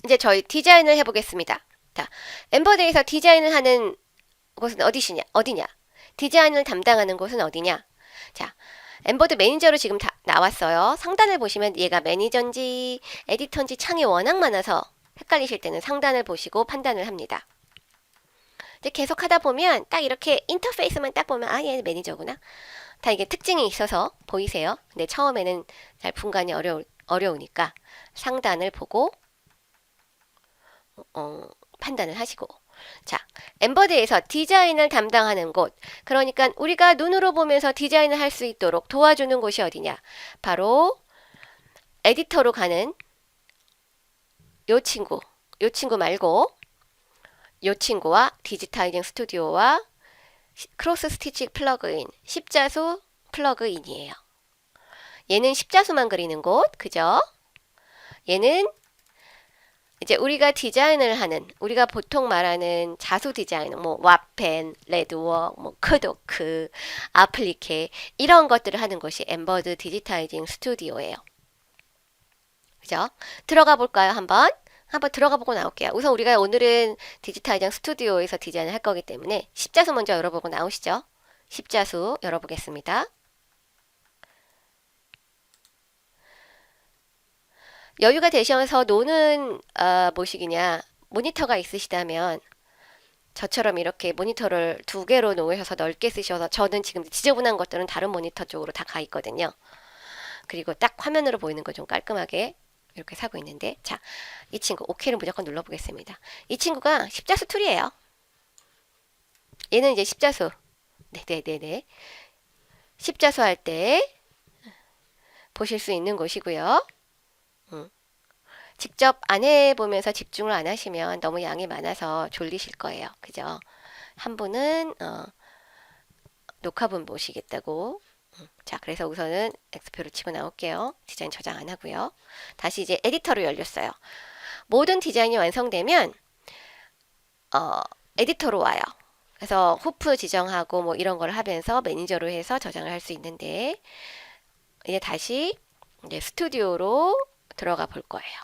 이제 저희 디자인을 해보겠습니다. 자, 엠버드에서 디자인을 하는 곳은 어디냐? 디자인을 담당하는 곳은 어디냐? 자, 엠버드 매니저로 지금 다 나왔어요. 상단을 보시면 얘가 매니저인지 에디터인지 창이 워낙 많아서 헷갈리실 때는 상단을 보시고 판단을 합니다. 이제 계속 하다 보면 딱 이렇게 인터페이스만 딱 보면 얘 매니저구나. 다 이게 특징이 있어서 보이세요? 근데 처음에는 잘 분간이 어려우니까 상단을 보고 판단을 하시고. 자, 엠버드에서 디자인을 담당하는 곳. 그러니까 우리가 눈으로 보면서 디자인을 할 수 있도록 도와주는 곳이 어디냐? 바로 에디터로 가는 요 친구 말고 요 친구와 디지타이징 스튜디오와 크로스 스티치 플러그인, 십자수 플러그인이에요. 얘는 십자수만 그리는 곳, 그죠? 얘는 이제 우리가 디자인을 하는, 우리가 보통 말하는 자수 디자인, 뭐 와펜, 레드웍, 뭐 크도크, 아플리케 이런 것들을 하는 것이 엠버드 디지타이징 스튜디오예요. 그죠? 들어가 볼까요, 한번? 한번 들어가 보고 나올게요. 우선 우리가 오늘은 디지타이징 스튜디오에서 디자인을 할 거기 때문에 십자수 먼저 열어보고 나오시죠. 십자수 열어보겠습니다. 여유가 되셔서 노는 뭐시기냐 모니터가 있으시다면 저처럼 이렇게 모니터를 두 개로 놓으셔서 넓게 쓰셔서 저는 지금 지저분한 것들은 다른 모니터 쪽으로 다 가 있거든요. 그리고 딱 화면으로 보이는 거 좀 깔끔하게 이렇게 사고 있는데 자, 이 친구 OK를 무조건 눌러보겠습니다. 이 친구가 십자수 툴이에요. 얘는 이제 십자수 네네네네 십자수 할 때 보실 수 있는 곳이고요. 직접 안 해보면서 집중을 안 하시면 너무 양이 많아서 졸리실 거예요. 그죠? 한 분은 녹화본 보시겠다고. 자, 그래서 우선은 X표를 치고 나올게요. 디자인 저장 안 하고요. 다시 이제 에디터로 열렸어요. 모든 디자인이 완성되면 에디터로 와요. 그래서 후프 지정하고 뭐 이런 걸 하면서 매니저로 해서 저장을 할 수 있는데 이제 다시 이제 스튜디오로 들어가 볼 거예요.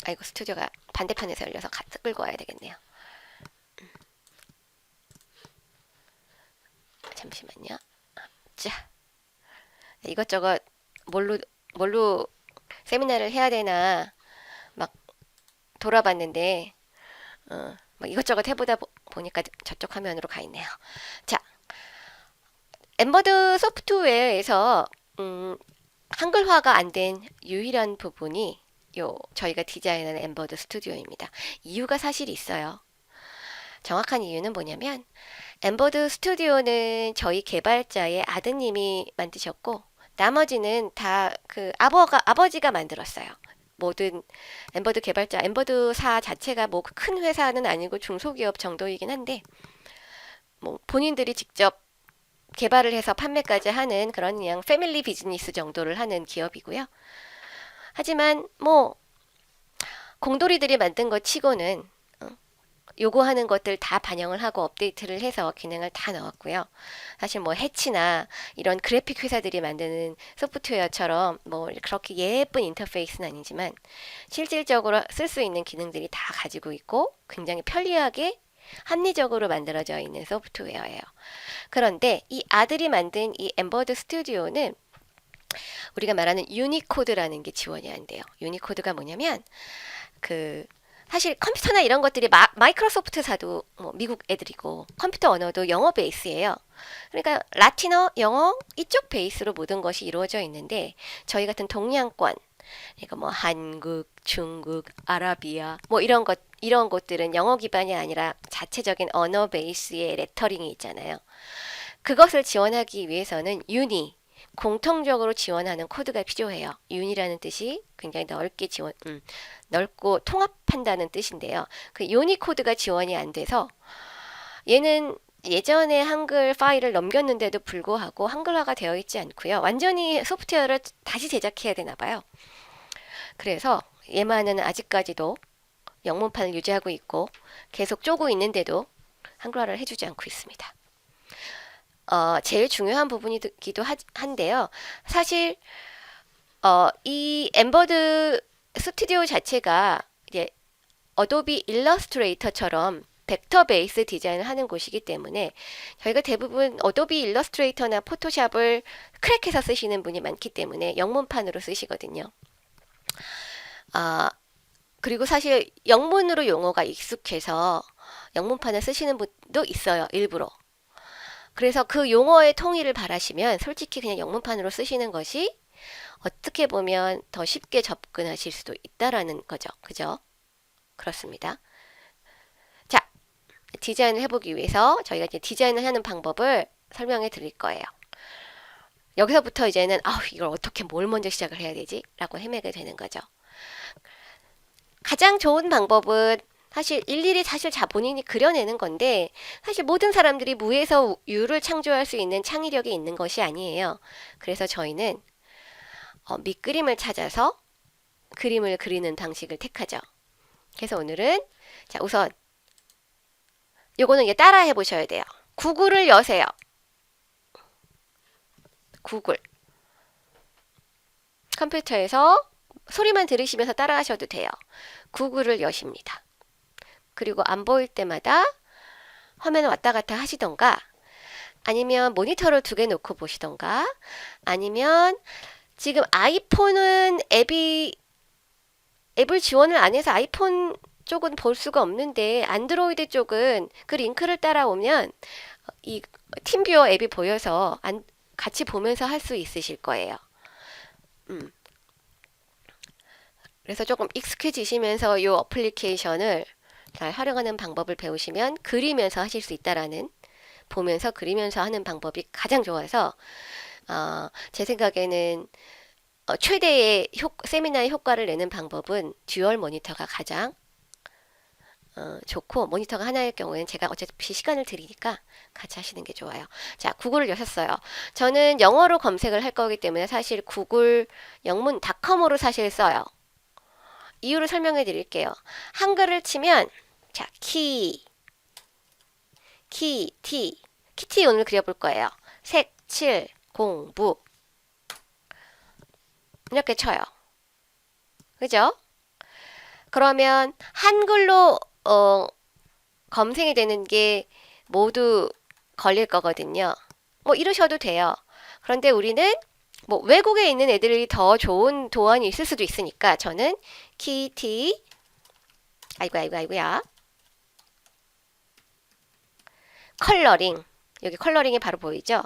아이고 스튜디오가 반대편에서 열려서 끌고 와야 되겠네요. 잠시만요. 자, 이것저것 뭘로 세미나를 해야 되나 막 돌아봤는데 막 이것저것 해보다 보니까 저쪽 화면으로 가 있네요. 자, 엠버드 소프트웨어에서 한글화가 안 된 유일한 부분이 저희가 디자인하는 엠버드 스튜디오입니다. 이유가 사실 있어요. 정확한 이유는 뭐냐면 엠버드 스튜디오는 저희 개발자의 아드님이 만드셨고 나머지는 다 그 아버지가 만들었어요. 모든 엠버드 개발자, 엠버드사 자체가 뭐 큰 회사는 아니고 중소기업 정도이긴 한데 뭐 본인들이 직접 개발을 해서 판매까지 하는 그런 그냥 패밀리 비즈니스 정도를 하는 기업이고요. 하지만 뭐 공돌이들이 만든 것 치고는 요구하는 것들 다 반영을 하고 업데이트를 해서 기능을 다 넣었고요. 사실 뭐 해치나 이런 그래픽 회사들이 만드는 소프트웨어처럼 뭐 그렇게 예쁜 인터페이스는 아니지만 실질적으로 쓸 수 있는 기능들이 다 가지고 있고 굉장히 편리하게 합리적으로 만들어져 있는 소프트웨어예요. 그런데 이 아들이 만든 이 엠버드 스튜디오는 우리가 말하는 유니코드라는 게 지원이 안 돼요. 유니코드가 뭐냐면 사실 컴퓨터나 이런 것들이 마이크로소프트사도 뭐 미국 애들이고 컴퓨터 언어도 영어 베이스예요. 그러니까 라틴어, 영어 이쪽 베이스로 모든 것이 이루어져 있는데 저희 같은 동양권, 그러니까 뭐 한국, 중국, 아라비아 뭐 이런 것들은 영어 기반이 아니라 자체적인 언어 베이스의 레터링이 있잖아요. 그것을 지원하기 위해서는 공통적으로 지원하는 코드가 필요해요. 윤이라는 뜻이 굉장히 넓고 통합한다는 뜻인데요. 그 유니코드가 지원이 안 돼서 얘는 예전에 한글 파일을 넘겼는데도 불구하고 한글화가 되어 있지 않고요. 완전히 소프트웨어를 다시 제작해야 되나 봐요. 그래서 얘만은 아직까지도 영문판을 유지하고 있고 계속 쪼고 있는데도 한글화를 해주지 않고 있습니다. 제일 중요한 부분이기도 한데요. 사실 이 엠버드 스튜디오 자체가 이제 어도비 일러스트레이터처럼 벡터 베이스 디자인을 하는 곳이기 때문에 저희가 대부분 어도비 일러스트레이터나 포토샵을 크랙해서 쓰시는 분이 많기 때문에 영문판으로 쓰시거든요. 아, 그리고 사실 영문으로 용어가 익숙해서 영문판을 쓰시는 분도 있어요, 일부러. 그래서 그 용어의 통일을 바라시면 솔직히 그냥 영문판으로 쓰시는 것이 어떻게 보면 더 쉽게 접근하실 수도 있다라는 거죠. 그죠? 그렇습니다. 자, 디자인을 해보기 위해서 저희가 이제 디자인을 하는 방법을 설명해 드릴 거예요. 여기서부터 이제는 이걸 어떻게 뭘 먼저 시작을 해야 되지? 라고 헤매게 되는 거죠. 가장 좋은 방법은 사실 일일이 사실 본인이 그려내는 건데 사실 모든 사람들이 무에서 유를 창조할 수 있는 창의력이 있는 것이 아니에요. 그래서 저희는 밑그림을 찾아서 그림을 그리는 방식을 택하죠. 그래서 오늘은 자 우선 요거는 이제 따라 해보셔야 돼요. 구글을 여세요. 구글 컴퓨터에서 소리만 들으시면서 따라 하셔도 돼요. 구글을 여십니다. 그리고 안 보일 때마다 화면을 왔다 갔다 하시던가 아니면 모니터를 두 개 놓고 보시던가 아니면 지금 아이폰은 앱을 지원을 안 해서 아이폰 쪽은 볼 수가 없는데 안드로이드 쪽은 그 링크를 따라오면 이 팀뷰어 앱이 보여서 같이 보면서 할 수 있으실 거예요. 그래서 조금 익숙해지시면서 이 어플리케이션을 잘 활용하는 방법을 배우시면 그리면서 하실 수 있다라는 보면서 그리면서 하는 방법이 가장 좋아서 제 생각에는 최대의 세미나의 효과를 내는 방법은 듀얼 모니터가 가장 좋고 모니터가 하나일 경우에는 제가 어차피 시간을 드리니까 같이 하시는 게 좋아요. 자, 구글을 여셨어요. 저는 영어로 검색을 할 거기 때문에 사실 구글 영문닷컴으로 사실 써요. 이유를 설명해 드릴게요. 한글을 치면 자, 키티 키티 오늘 그려볼 거예요. 색칠 공부 이렇게 쳐요. 그죠? 그러면 한글로 검색이 되는 게 모두 걸릴 거거든요. 뭐 이러셔도 돼요. 그런데 우리는 뭐 외국에 있는 애들이 더 좋은 도안이 있을 수도 있으니까 저는 키티 아이고야 컬러링 여기 컬러링이 바로 보이죠?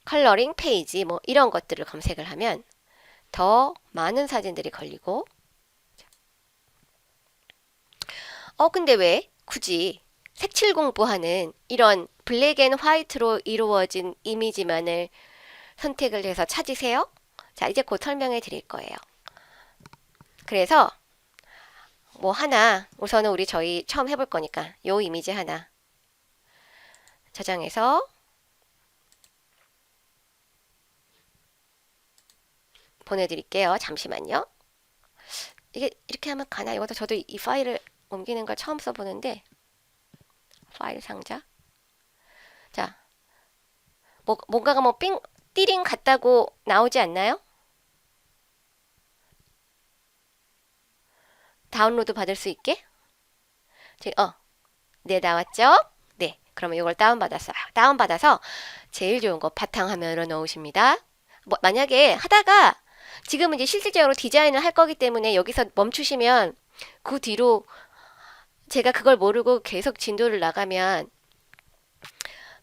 컬러링 페이지 뭐 이런 것들을 검색을 하면 더 많은 사진들이 걸리고 근데 왜 굳이 색칠 공부하는 이런 블랙 앤 화이트로 이루어진 이미지만을 선택을 해서 찾으세요? 자, 이제 곧 설명해 드릴 거예요. 그래서 뭐 하나 우선은 저희 처음 해볼 거니까 요 이미지 하나 저장해서 보내드릴게요. 잠시만요. 이게 이렇게 하면 가나? 이것도 저도 이 파일을 옮기는 걸 처음 써보는데 파일 상자 자 뭔가가 뭐 띠링 같다고 나오지 않나요? 다운로드 받을 수 있게 네 나왔죠? 네 그러면 이걸 다운받았어요. 다운받아서 제일 좋은 거 바탕화면으로 넣으십니다. 뭐 만약에 하다가 지금은 이제 실질적으로 디자인을 할 거기 때문에 여기서 멈추시면 그 뒤로 제가 그걸 모르고 계속 진도를 나가면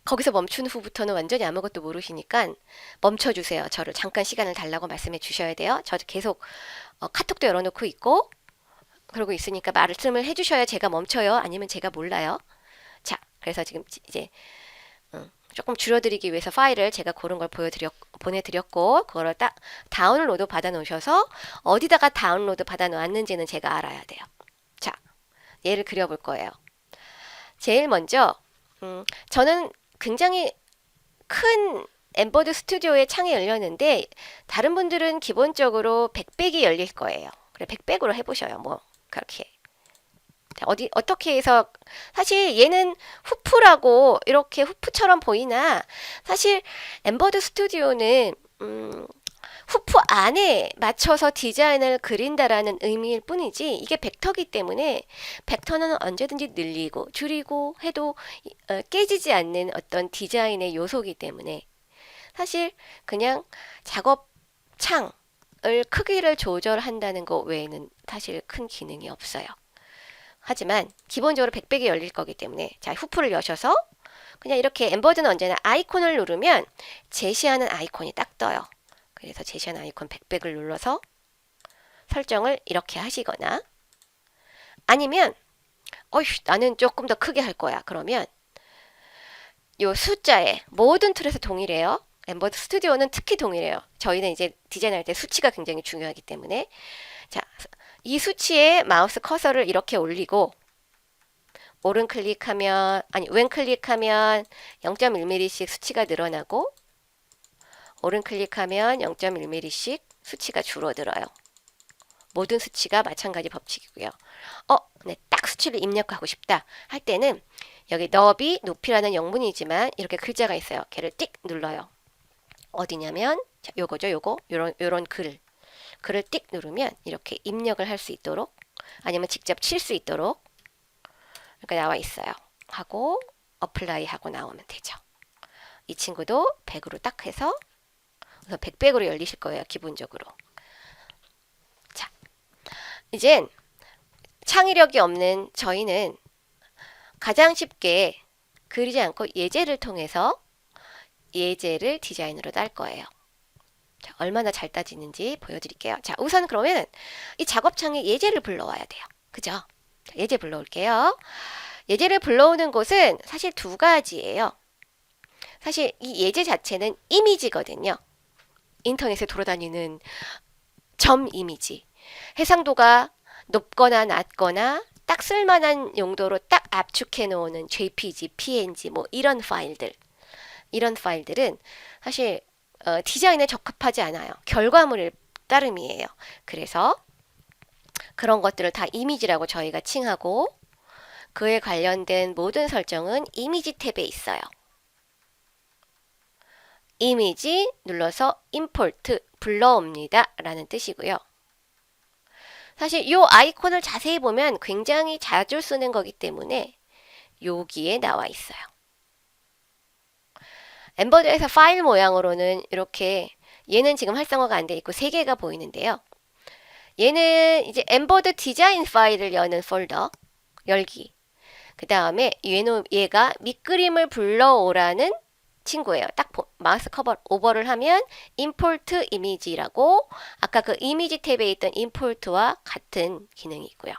거기서 멈춘 후부터는 완전히 아무것도 모르시니까 멈춰주세요. 저를 잠깐 시간을 달라고 말씀해 주셔야 돼요. 저도 계속 카톡도 열어놓고 있고 그러고 있으니까 말씀을 해주셔야 제가 멈춰요. 아니면 제가 몰라요. 자, 그래서 지금 이제 조금 줄여드리기 위해서 파일을 제가 고른 걸 보내드렸고 그거를 딱 다운로드 받아 놓으셔서 어디다가 다운로드 받아 놓았는지는 제가 알아야 돼요. 자, 얘를 그려볼 거예요. 제일 먼저 저는 굉장히 큰 엠버드 스튜디오의 창이 열렸는데 다른 분들은 기본적으로 100백이 열릴 거예요. 그래 100백으로 해보셔요. 뭐 그렇게 어떻게 해서 사실 얘는 후프라고 이렇게 후프처럼 보이나 사실 엠버드 스튜디오는 후프 안에 맞춰서 디자인을 그린다라는 의미일 뿐이지 이게 벡터기 때문에 벡터는 언제든지 늘리고 줄이고 해도 깨지지 않는 어떤 디자인의 요소이기 때문에 사실 그냥 작업창을 크기를 조절한다는 것 외에는 사실 큰 기능이 없어요. 하지만 기본적으로 백백이 열릴 거기 때문에 자, 후프를 여셔서 그냥 이렇게 엠버드는 언제나 아이콘을 누르면 제시하는 아이콘이 딱 떠요. 그래서 제시하는 아이콘 백백을 눌러서 설정을 이렇게 하시거나 아니면 나는 조금 더 크게 할 거야. 그러면 요 숫자에 모든 툴에서 동일해요. 엠버드 스튜디오는 특히 동일해요. 저희는 이제 디자인할 때 수치가 굉장히 중요하기 때문에 자, 이 수치에 마우스 커서를 이렇게 올리고 오른 클릭하면 왼 클릭하면 0.1mm씩 수치가 늘어나고 오른 클릭하면 0.1mm씩 수치가 줄어들어요. 모든 수치가 마찬가지 법칙이고요. 네, 딱 수치를 입력하고 싶다 할 때는 여기 너비, 높이라는 영문이지만 이렇게 글자가 있어요. 걔를 띡 눌러요. 어디냐면 자, 요거죠. 요런 글을 띡 누르면 이렇게 입력을 할 수 있도록 아니면 직접 칠 수 있도록 이렇게 나와 있어요. 하고 어플라이 하고 나오면 되죠. 이 친구도 100으로 딱 해서 우선 100으로 열리실 거예요. 기본적으로. 자, 이젠 창의력이 없는 저희는 가장 쉽게 그리지 않고 예제를 통해서 예제를 디자인으로 딸 거예요. 자, 얼마나 잘 따지는지 보여드릴게요. 자, 우선 그러면 이 작업창에 예제를 불러와야 돼요. 그죠? 자, 예제 불러올게요. 예제를 불러오는 곳은 사실 두 가지예요. 사실 이 예제 자체는 이미지거든요. 인터넷에 돌아다니는 점 이미지. 해상도가 높거나 낮거나 딱 쓸만한 용도로 딱 압축해 놓는 JPG, PNG 뭐 이런 파일들은 사실 디자인에 적합하지 않아요. 결과물일 따름이에요. 그래서 그런 것들을 다 이미지라고 저희가 칭하고 그에 관련된 모든 설정은 이미지 탭에 있어요. 이미지 눌러서 임포트 불러옵니다 라는 뜻이고요. 사실 이 아이콘을 자세히 보면 굉장히 자주 쓰는 거기 때문에 여기에 나와 있어요. 엠버드에서 파일 모양으로는 이렇게 얘는 지금 활성화가 안 돼 있고 3개가 보이는데요. 얘는 이제 엠버드 디자인 파일을 여는 폴더 열기. 그 다음에 얘가 밑그림을 불러오라는 친구예요. 딱 마우스 커버 오버를 하면 임포트 이미지라고 아까 그 이미지 탭에 있던 임포트와 같은 기능이 있고요.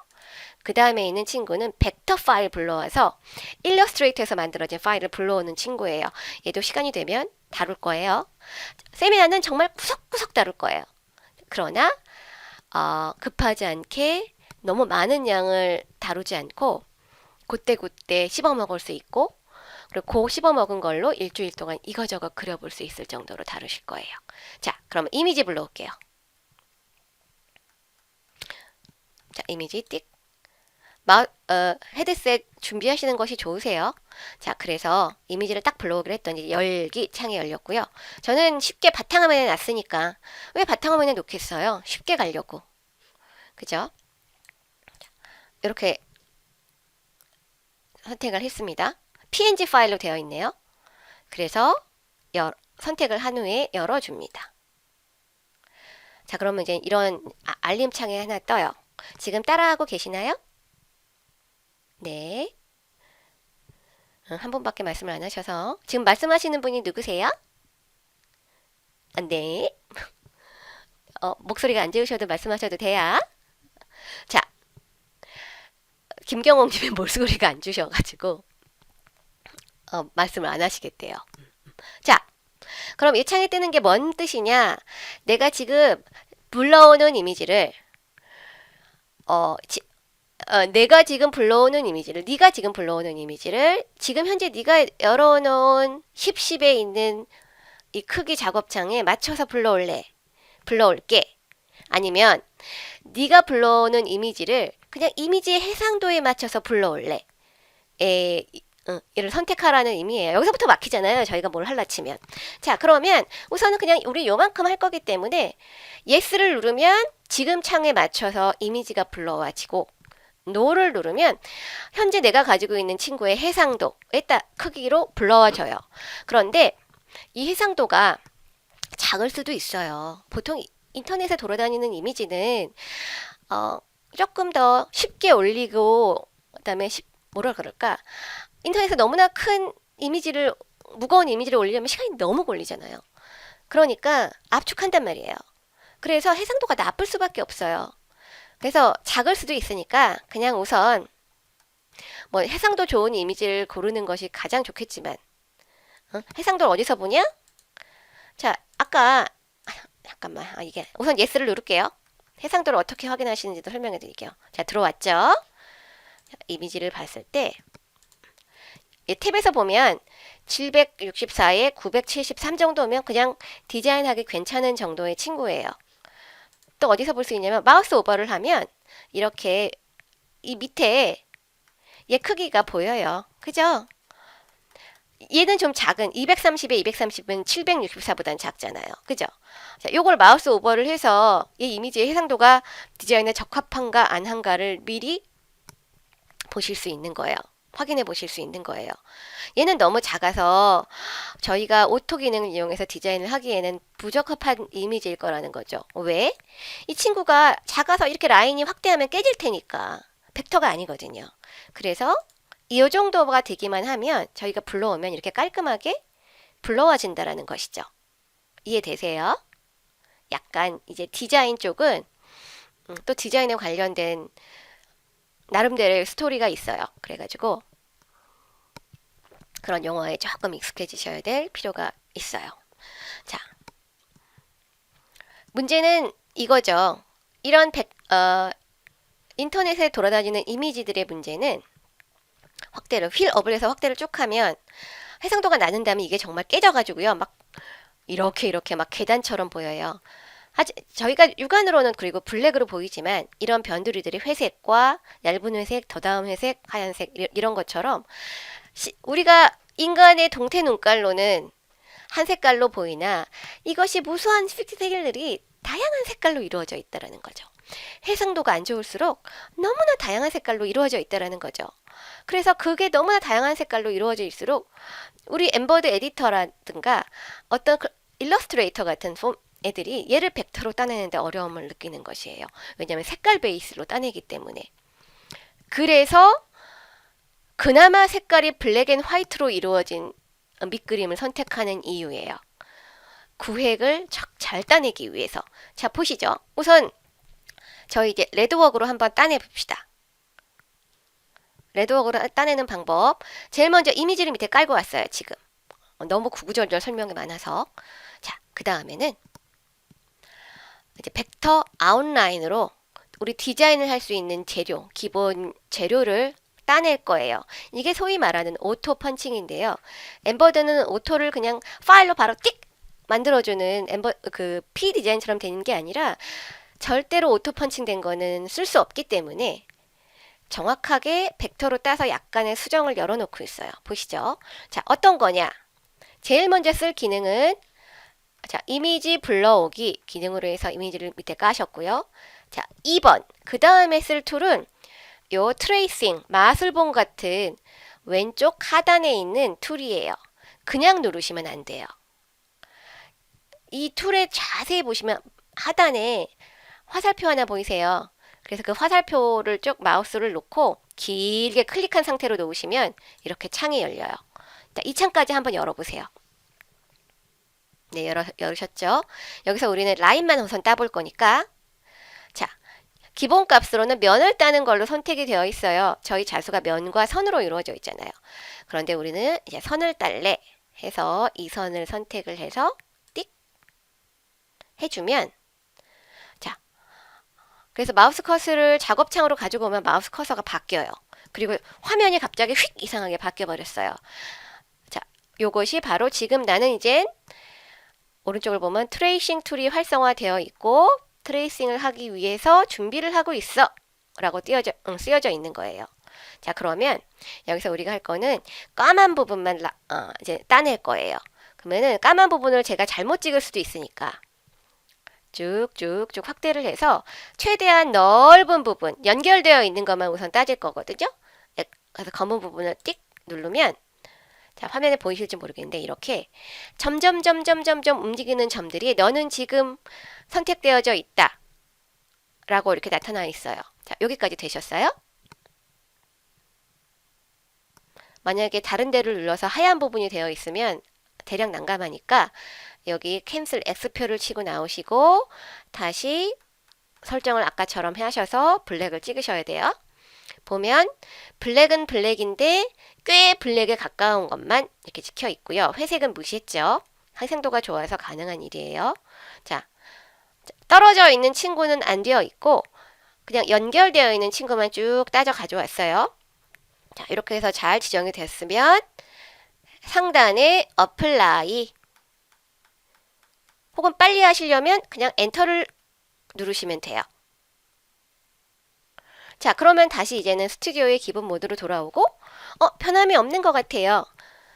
그 다음에 있는 친구는 벡터 파일 불러와서 일러스트레이터에서 만들어진 파일을 불러오는 친구예요. 얘도 시간이 되면 다룰 거예요. 세미나는 정말 구석구석 다룰 거예요. 그러나 급하지 않게 너무 많은 양을 다루지 않고 그때그때 씹어먹을 수 있고 그리고 씹어먹은 걸로 일주일 동안 이거저거 그려볼 수 있을 정도로 다루실 거예요. 자, 그럼 이미지 불러올게요. 자, 이미지 띡. 헤드셋 준비하시는 것이 좋으세요. 자, 그래서 이미지를 딱 불러오기로 했더니 열기 창이 열렸고요. 저는 쉽게 바탕화면에 놨으니까 왜 바탕화면에 놓겠어요? 쉽게 가려고. 그죠? 이렇게 선택을 했습니다. PNG 파일로 되어 있네요. 그래서 선택을 한 후에 열어줍니다. 자, 그러면 이제 이런 알림 창이 하나 떠요. 지금 따라하고 계시나요? 네. 한 분밖에 말씀을 안 하셔서 지금 말씀하시는 분이 누구세요? 네. 목소리가 안 좋으셔도 말씀하셔도 돼요. 자, 김경옥님의 목소리가 안 주셔가지고 말씀을 안 하시겠대요. 자, 그럼 이 창에 뜨는 게 뭔 뜻이냐? 내가 지금 불러오는 이미지를 내가 지금 불러오는 이미지를 네가 지금 불러오는 이미지를 지금 현재 네가 열어놓은 10에 있는 이 크기 작업창에 맞춰서 불러올게. 아니면 네가 불러오는 이미지를 그냥 이미지의 해상도에 맞춰서 불러올래. 이를 선택하라는 의미예요. 여기서부터 막히잖아요. 저희가 뭘 할라 치면. 자, 그러면 우선은 그냥 우리 요만큼 할 거기 때문에 yes를 누르면 지금 창에 맞춰서 이미지가 불러와지고 no를 누르면 현재 내가 가지고 있는 친구의 해상도에 크기로 불러와져요. 그런데 이 해상도가 작을 수도 있어요. 보통 인터넷에 돌아다니는 이미지는 조금 더 쉽게 올리고 그다음에 뭐라 그럴까? 인터넷에 너무나 큰 이미지를 무거운 이미지를 올리려면 시간이 너무 걸리잖아요. 그러니까 압축한단 말이에요. 그래서 해상도가 나쁠 수밖에 없어요. 그래서 작을 수도 있으니까 그냥 우선 뭐 해상도 좋은 이미지를 고르는 것이 가장 좋겠지만 해상도를 어디서 보냐? 자, 아까 잠깐만 이게 우선 yes를 누를게요. 해상도를 어떻게 확인하시는지도 설명해 드릴게요. 자, 들어왔죠? 자, 이미지를 봤을 때 이 탭에서 보면 764에 973 정도면 그냥 디자인하기 괜찮은 정도의 친구예요. 또 어디서 볼 수 있냐면 마우스 오버를 하면 이렇게 이 밑에 얘 크기가 보여요. 그죠? 얘는 좀 작은 230에 230은 764보다는 작잖아요. 그죠? 자, 요걸 마우스 오버를 해서 이 이미지의 해상도가 디자인에 적합한가 안 한가를 미리 보실 수 있는 거예요. 확인해 보실 수 있는 거예요. 얘는 너무 작아서 저희가 오토 기능을 이용해서 디자인을 하기에는 부적합한 이미지일 거라는 거죠. 왜? 이 친구가 작아서 이렇게 라인이 확대하면 깨질 테니까 벡터가 아니거든요. 그래서 이 정도가 되기만 하면 저희가 불러오면 이렇게 깔끔하게 불러와진다라는 것이죠. 이해되세요? 약간 이제 디자인 쪽은 또 디자인에 관련된 나름대로의 스토리가 있어요. 그래가지고 그런 용어에 조금 익숙해지셔야 될 필요가 있어요. 자, 문제는 이거죠. 이런 인터넷에 돌아다니는 이미지들의 문제는 확대를 휠업을 해서 확대를 쭉 하면 해상도가 나는 다음에 이게 정말 깨져가지고요. 막 이렇게 막 계단처럼 보여요. 저희가 육안으로는 그리고 블랙으로 보이지만 이런 변두리들이 회색과 얇은 회색, 더 다음 회색, 하얀색 이런 것처럼 우리가 인간의 동태 눈깔로는 한 색깔로 보이나 이것이 무수한 픽셀들이 다양한 색깔로 이루어져 있다라는 거죠. 해상도가 안 좋을수록 너무나 다양한 색깔로 이루어져 있다라는 거죠. 그래서 그게 너무나 다양한 색깔로 이루어져 있을수록 우리 엠버드 에디터라든가 어떤 일러스트레이터 같은 애들이 얘를 벡터로 따내는데 어려움을 느끼는 것이에요. 왜냐하면 색깔 베이스로 따내기 때문에. 그래서 그나마 색깔이 블랙 앤 화이트로 이루어진 밑그림을 선택하는 이유예요. 구획을 잘 따내기 위해서. 자, 보시죠. 우선 저희 이제 레드웍으로 한번 따내 봅시다. 레드웍으로 따내는 방법. 제일 먼저 이미지를 밑에 깔고 왔어요, 지금. 너무 구구절절 설명이 많아서. 자, 그 다음에는 이제 벡터 아웃라인으로 우리 디자인을 할 수 있는 재료, 기본 재료를 따낼 거예요. 이게 소위 말하는 오토 펀칭인데요. 엠버드는 오토를 그냥 파일로 바로 띡 만들어주는 P 디자인처럼 되는 게 아니라 절대로 오토 펀칭 된 거는 쓸 수 없기 때문에 정확하게 벡터로 따서 약간의 수정을 열어놓고 있어요. 보시죠. 자, 어떤 거냐? 제일 먼저 쓸 기능은 자, 이미지 불러오기 기능으로 해서 이미지를 밑에 까셨고요. 자, 2번. 그 다음에 쓸 툴은 요 트레이싱, 마술봉 같은 왼쪽 하단에 있는 툴이에요. 그냥 누르시면 안 돼요. 이 툴에 자세히 보시면 하단에 화살표 하나 보이세요? 그래서 그 화살표를 쭉 마우스를 놓고 길게 클릭한 상태로 놓으시면 이렇게 창이 열려요. 자, 이 창까지 한번 열어보세요. 네, 열으셨죠? 여기서 우리는 라인만 우선 따볼 거니까 자, 기본 값으로는 면을 따는 걸로 선택이 되어 있어요. 저희 자수가 면과 선으로 이루어져 있잖아요. 그런데 우리는 이제 선을 딸래 해서 이 선을 선택을 해서 띡 해주면 자, 그래서 마우스 커서를 작업창으로 가지고 오면 마우스 커서가 바뀌어요. 그리고 화면이 갑자기 휙 이상하게 바뀌어 버렸어요. 자, 요것이 바로 지금 나는 이제 오른쪽을 보면 트레이싱 툴이 활성화되어 있고 트레이싱을 하기 위해서 준비를 하고 있어 라고 쓰여져 있는 거예요. 자, 그러면 여기서 우리가 할 거는 까만 부분만 이제 따낼 거예요. 그러면은 까만 부분을 제가 잘못 찍을 수도 있으니까 쭉쭉쭉 확대를 해서 최대한 넓은 부분, 연결되어 있는 것만 우선 따질 거거든요. 그래서 검은 부분을 띡 누르면 자, 화면에 보이실지 모르겠는데 이렇게 점점 움직이는 점들이 너는 지금 선택되어져 있다 라고 이렇게 나타나 있어요. 자, 여기까지 되셨어요? 만약에 다른 데를 눌러서 하얀 부분이 되어 있으면 대략 난감하니까 여기 캔슬 X표를 치고 나오시고 다시 설정을 아까처럼 하셔서 블랙을 찍으셔야 돼요. 보면 블랙은 블랙인데 꽤 블랙에 가까운 것만 이렇게 찍혀 있고요. 회색은 무시했죠. 활생도가 좋아서 가능한 일이에요. 자, 떨어져 있는 친구는 안 되어 있고 그냥 연결되어 있는 친구만 쭉 따져 가져왔어요. 자, 이렇게 해서 잘 지정이 됐으면 상단에 어플라이 혹은 빨리 하시려면 그냥 엔터를 누르시면 돼요. 자, 그러면 다시 이제는 스튜디오의 기본 모드로 돌아오고 변함이 없는 것 같아요.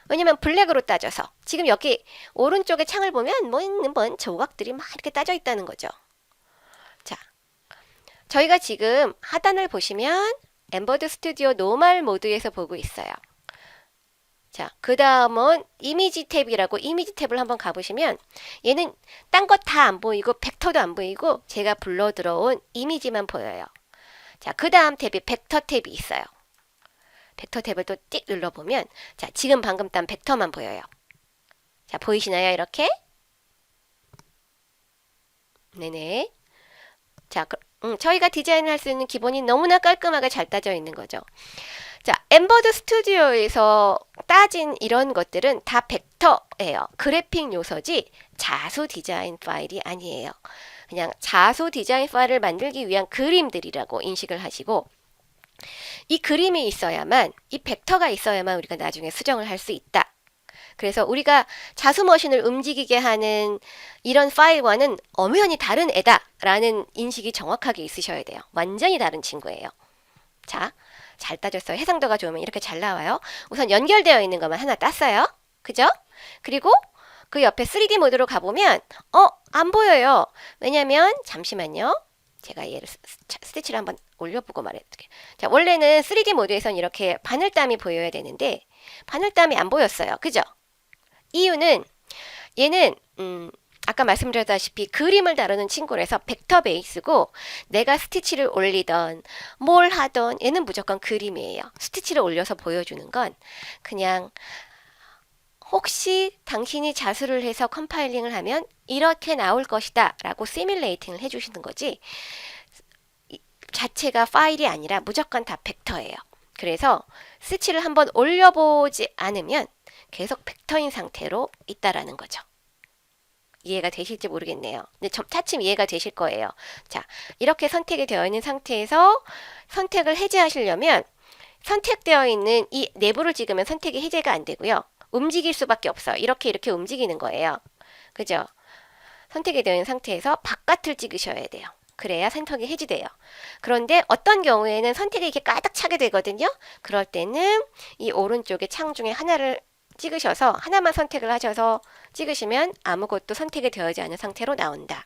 왜냐면 블랙으로 따져서 지금 여기 오른쪽에 창을 보면 뭔 조각들이 막 이렇게 따져 있다는 거죠. 자, 저희가 지금 하단을 보시면 엠버드 스튜디오 노멀 모드에서 보고 있어요. 자, 그 다음은 이미지 탭이라고 이미지 탭을 한번 가보시면 얘는 딴 것 다 안 보이고 벡터도 안 보이고 제가 불러 들어온 이미지만 보여요. 자, 그 다음 탭이 벡터 탭이 있어요. 벡터 탭을 또 띡 눌러보면 자, 지금 방금 딴 벡터만 보여요. 자, 보이시나요? 이렇게? 네네. 자, 저희가 디자인을 할 수 있는 기본이 너무나 깔끔하게 잘 따져 있는 거죠. 자, 엠버드 스튜디오에서 따진 이런 것들은 다 벡터예요. 그래픽 요소지 자수 디자인 파일이 아니에요. 그냥 자수 디자인 파일을 만들기 위한 그림들이라고 인식을 하시고 이 그림이 있어야만 이 벡터가 있어야만 우리가 나중에 수정을 할 수 있다. 그래서 우리가 자수 머신을 움직이게 하는 이런 파일과는 엄연히 다른 애다 라는 인식이 정확하게 있으셔야 돼요. 완전히 다른 친구예요. 자, 잘 따졌어요. 해상도가 좋으면 이렇게 잘 나와요. 우선 연결되어 있는 것만 하나 땄어요. 그죠? 그리고 그 옆에 3D 모드로 가보면 안 보여요. 왜냐면 잠시만요. 제가 얘를 스티치를 한번 올려보고 말해드릴게요. 자, 원래는 3D 모드에선 이렇게 바늘땀이 보여야 되는데 바늘땀이 안 보였어요. 그죠? 이유는 얘는 아까 말씀드렸다시피 그림을 다루는 친구라서 벡터 베이스고 내가 스티치를 올리던 뭘 하던 얘는 무조건 그림이에요. 스티치를 올려서 보여주는 건 그냥 혹시 당신이 자수를 해서 컴파일링을 하면 이렇게 나올 것이다 라고 시뮬레이팅을 해주시는 거지 자체가 파일이 아니라 무조건 다 벡터예요. 그래서 스티치를 한번 올려보지 않으면 계속 벡터인 상태로 있다라는 거죠. 이해가 되실지 모르겠네요. 근데 차츰 이해가 되실 거예요. 자, 이렇게 선택이 되어 있는 상태에서 선택을 해제하시려면 선택되어 있는 이 내부를 찍으면 선택이 해제가 안 되고요. 움직일 수밖에 없어요. 이렇게 움직이는 거예요. 그죠? 선택이 되어 있는 상태에서 바깥을 찍으셔야 돼요. 그래야 선택이 해지돼요. 그런데 어떤 경우에는 선택이 이렇게 가득 차게 되거든요. 그럴 때는 이 오른쪽에 창 중에 하나를 찍으셔서 하나만 선택을 하셔서 찍으시면 아무것도 선택이 되어지 않은 상태로 나온다.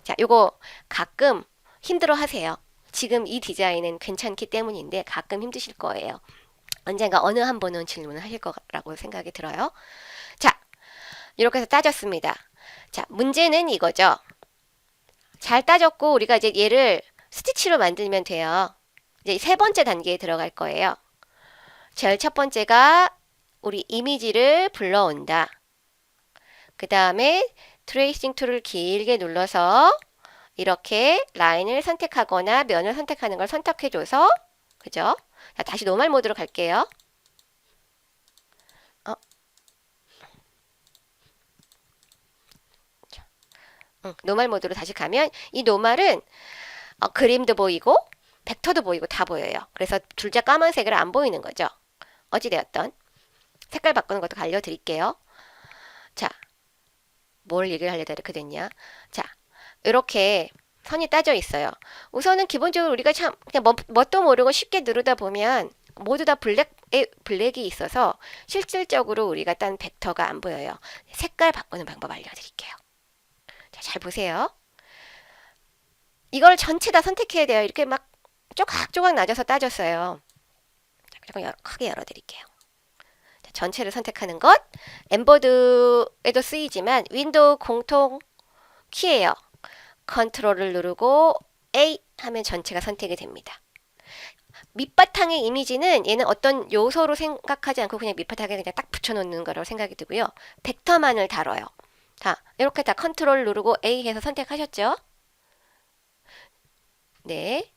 자, 요거 가끔 힘들어 하세요. 지금 이 디자인은 괜찮기 때문인데 가끔 힘드실 거예요. 언젠가 어느 한 번은 질문을 하실 거라고 생각이 들어요. 자, 이렇게 해서 따졌습니다. 자, 문제는 이거죠. 잘 따졌고 우리가 이제 얘를 스티치로 만들면 돼요. 이제 세 번째 단계에 들어갈 거예요. 제일 첫 번째가 우리 이미지를 불러온다. 그 다음에 트레이싱 툴을 길게 눌러서 이렇게 라인을 선택하거나 면을 선택하는 걸 선택해줘서 그죠? 자, 다시 노멀 모드로 갈게요. 노멀 모드로 다시 가면 이 노멀은 그림도 보이고 벡터도 보이고 다 보여요. 그래서 둘 다 까만색으로 안 보이는 거죠. 어찌되었던 색깔 바꾸는 것도 알려드릴게요. 자, 뭘 얘기를 하려다 이렇게 됐냐. 자, 이렇게 선이 따져 있어요. 우선은 기본적으로 우리가 참 그냥 뭣도 모르고 쉽게 누르다 보면 모두 다 블랙이 있어서 실질적으로 우리가 딴 벡터가 안 보여요. 색깔 바꾸는 방법 알려드릴게요. 자, 잘 보세요. 이걸 전체 다 선택해야 돼요. 이렇게 막 조각조각 나눠서 따졌어요. 조금 크게 열어드릴게요. 자, 전체를 선택하는 것, 엠버드에도 쓰이지만 윈도우 공통 키예요. 컨트롤을 누르고 A 하면 전체가 선택이 됩니다. 밑바탕의 이미지는 얘는 어떤 요소로 생각하지 않고 그냥 밑바탕에 그냥 딱 붙여놓는 거라고 생각이 들고요. 벡터만을 다뤄요. 자, 이렇게 다 컨트롤 누르고 A 해서 선택하셨죠? 네.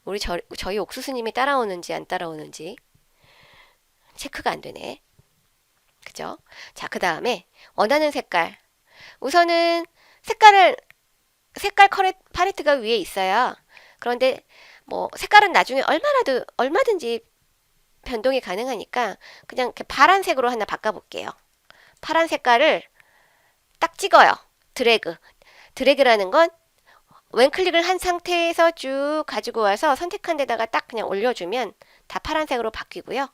우리 저희 옥수수님이 따라오는지 안 따라오는지 체크가 안 되네. 그죠? 자, 그 다음에 원하는 색깔. 우선은 색깔 팔레트가 위에 있어요. 그런데 뭐 색깔은 나중에 얼마든지 변동이 가능하니까 그냥 이렇게 파란색으로 하나 바꿔볼게요. 파란 색깔을 딱 찍어요. 드래그. 드래그라는 건 왼클릭을 한 상태에서 쭉 가지고 와서 선택한 데다가 딱 그냥 올려주면 다 파란색으로 바뀌고요.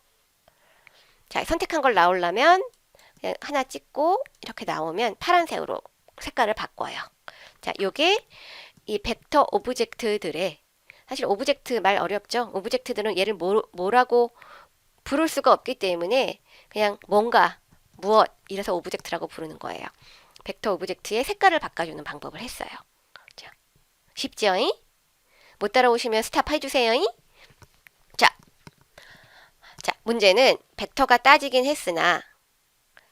자, 선택한 걸 나오려면 그냥 하나 찍고 이렇게 나오면 파란색으로 색깔을 바꿔요. 자, 요게 이 벡터 오브젝트들의 사실 오브젝트 말 어렵죠? 오브젝트들은 얘를 뭐라고 부를 수가 없기 때문에 그냥 뭔가, 무엇 이래서 오브젝트라고 부르는 거예요. 벡터 오브젝트의 색깔을 바꿔주는 방법을 했어요. 자, 쉽죠? 못 따라오시면 스탑 해주세요. 자, 문제는 벡터가 따지긴 했으나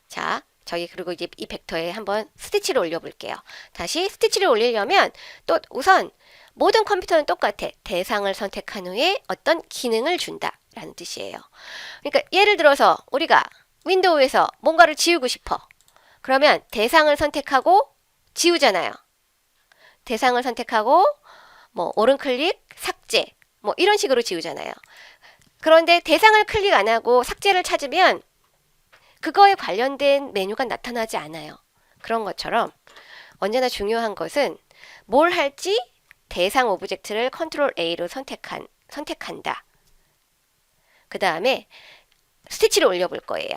자, 저희 그리고 이제 이 벡터에 한번 스티치를 올려볼게요. 다시 스티치를 올리려면 또 우선 모든 컴퓨터는 똑같아. 대상을 선택한 후에 어떤 기능을 준다 라는 뜻이에요. 그러니까 예를 들어서 우리가 윈도우에서 뭔가를 지우고 싶어. 그러면 대상을 선택하고 지우잖아요. 대상을 선택하고 뭐 오른클릭, 삭제 뭐 이런 식으로 지우잖아요. 그런데 대상을 클릭 안 하고 삭제를 찾으면 그거에 관련된 메뉴가 나타나지 않아요. 그런 것처럼 언제나 중요한 것은 뭘 할지 대상 오브젝트를 컨트롤 A로 선택한다. 그 다음에 스티치를 올려볼 거예요.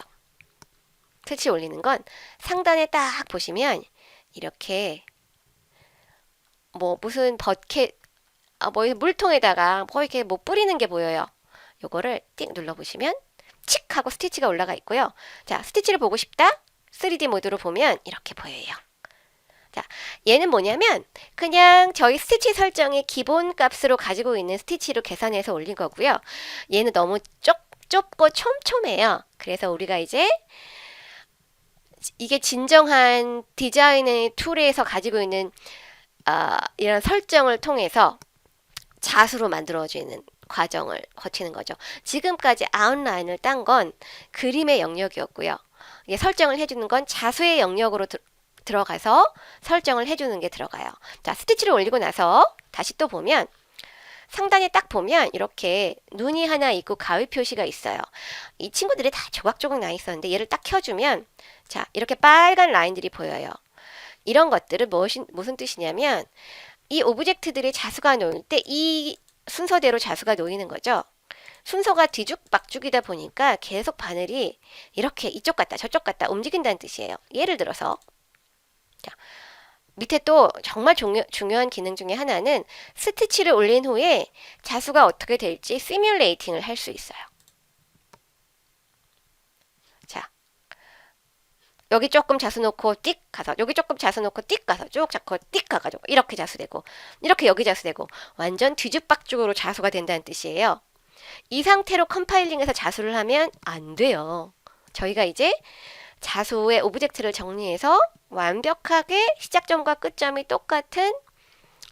스티치 올리는 건 상단에 딱 보시면 이렇게 뭐 무슨 버켓 뭐 물통에다가 뭐 이렇게 뭐 뿌리는 게 보여요. 요거를 띡 눌러보시면 칙 하고 스티치가 올라가 있고요. 자, 스티치를 보고 싶다? 3D 모드로 보면 이렇게 보여요. 자, 얘는 뭐냐면 그냥 저희 스티치 설정의 기본 값으로 가지고 있는 스티치로 계산해서 올린 거고요. 얘는 너무 좁고 촘촘해요. 그래서 우리가 이제 이게 진정한 디자인의 툴에서 가지고 있는 이런 설정을 통해서 자수로 만들어지는 과정을 거치는 거죠. 지금까지 아웃라인을 딴 건 그림의 영역이었고요. 이게 설정을 해주는 건 자수의 영역으로 들어가서 설정을 해주는 게 들어가요. 자, 스티치를 올리고 나서 다시 또 보면 상단에 딱 보면 이렇게 눈이 하나 있고 가위 표시가 있어요. 이 친구들이 다 조각조각 나 있었는데 얘를 딱 켜주면 자, 이렇게 빨간 라인들이 보여요. 이런 것들은 무슨 뜻이냐면 이 오브젝트들의 자수가 놓일 때 이 순서대로 자수가 놓이는 거죠. 순서가 뒤죽박죽이다 보니까 계속 바늘이 이렇게 이쪽 갔다 저쪽 갔다 움직인다는 뜻이에요. 예를 들어서 자, 밑에 또 정말 중요한 기능 중에 하나는 스티치를 올린 후에 자수가 어떻게 될지 시뮬레이팅을 할 수 있어요. 자, 여기 조금 자수 놓고 띡 가서 여기 조금 자수 놓고 띡 가서 쭉 잡고 띡 가가지고 이렇게 자수되고 이렇게 여기 자수되고 완전 뒤죽박죽으로 자수가 된다는 뜻이에요. 이 상태로 컴파일링해서 자수를 하면 안 돼요. 저희가 이제 자수의 오브젝트를 정리해서 완벽하게 시작점과 끝점이 똑같은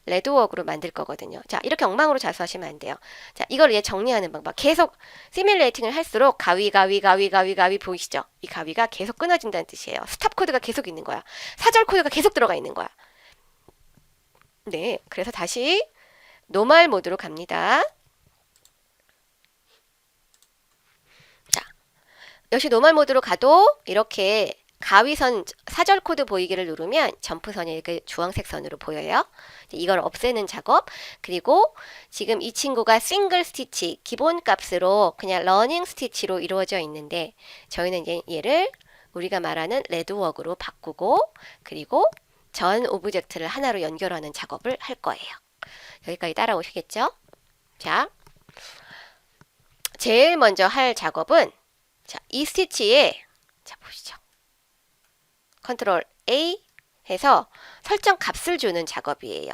레드웍으로 만들 거거든요. 자, 이렇게 엉망으로 자수하시면 안 돼요. 자, 이걸 얘 정리하는 방법. 계속 시뮬레이팅을 할수록 가위 보이시죠? 이 가위가 계속 끊어진다는 뜻이에요. 스탑 코드가 계속 있는 거야. 사절 코드가 계속 들어가 있는 거야. 네, 그래서 다시 노멀 모드로 갑니다. 자, 역시 노멀 모드로 가도 이렇게 가위선 사절 코드 보이기를 누르면 점프선이 이렇게 주황색 선으로 보여요. 이걸 없애는 작업. 그리고 지금 이 친구가 싱글 스티치 기본 값으로 그냥 러닝 스티치로 이루어져 있는데 저희는 이제 얘를 우리가 말하는 레드웍으로 바꾸고 그리고 전 오브젝트를 하나로 연결하는 작업을 할 거예요. 여기까지 따라오시겠죠? 자, 제일 먼저 할 작업은 자, 이 스티치에 자 보시죠. 컨트롤 A 해서 설정 값을 주는 작업이에요.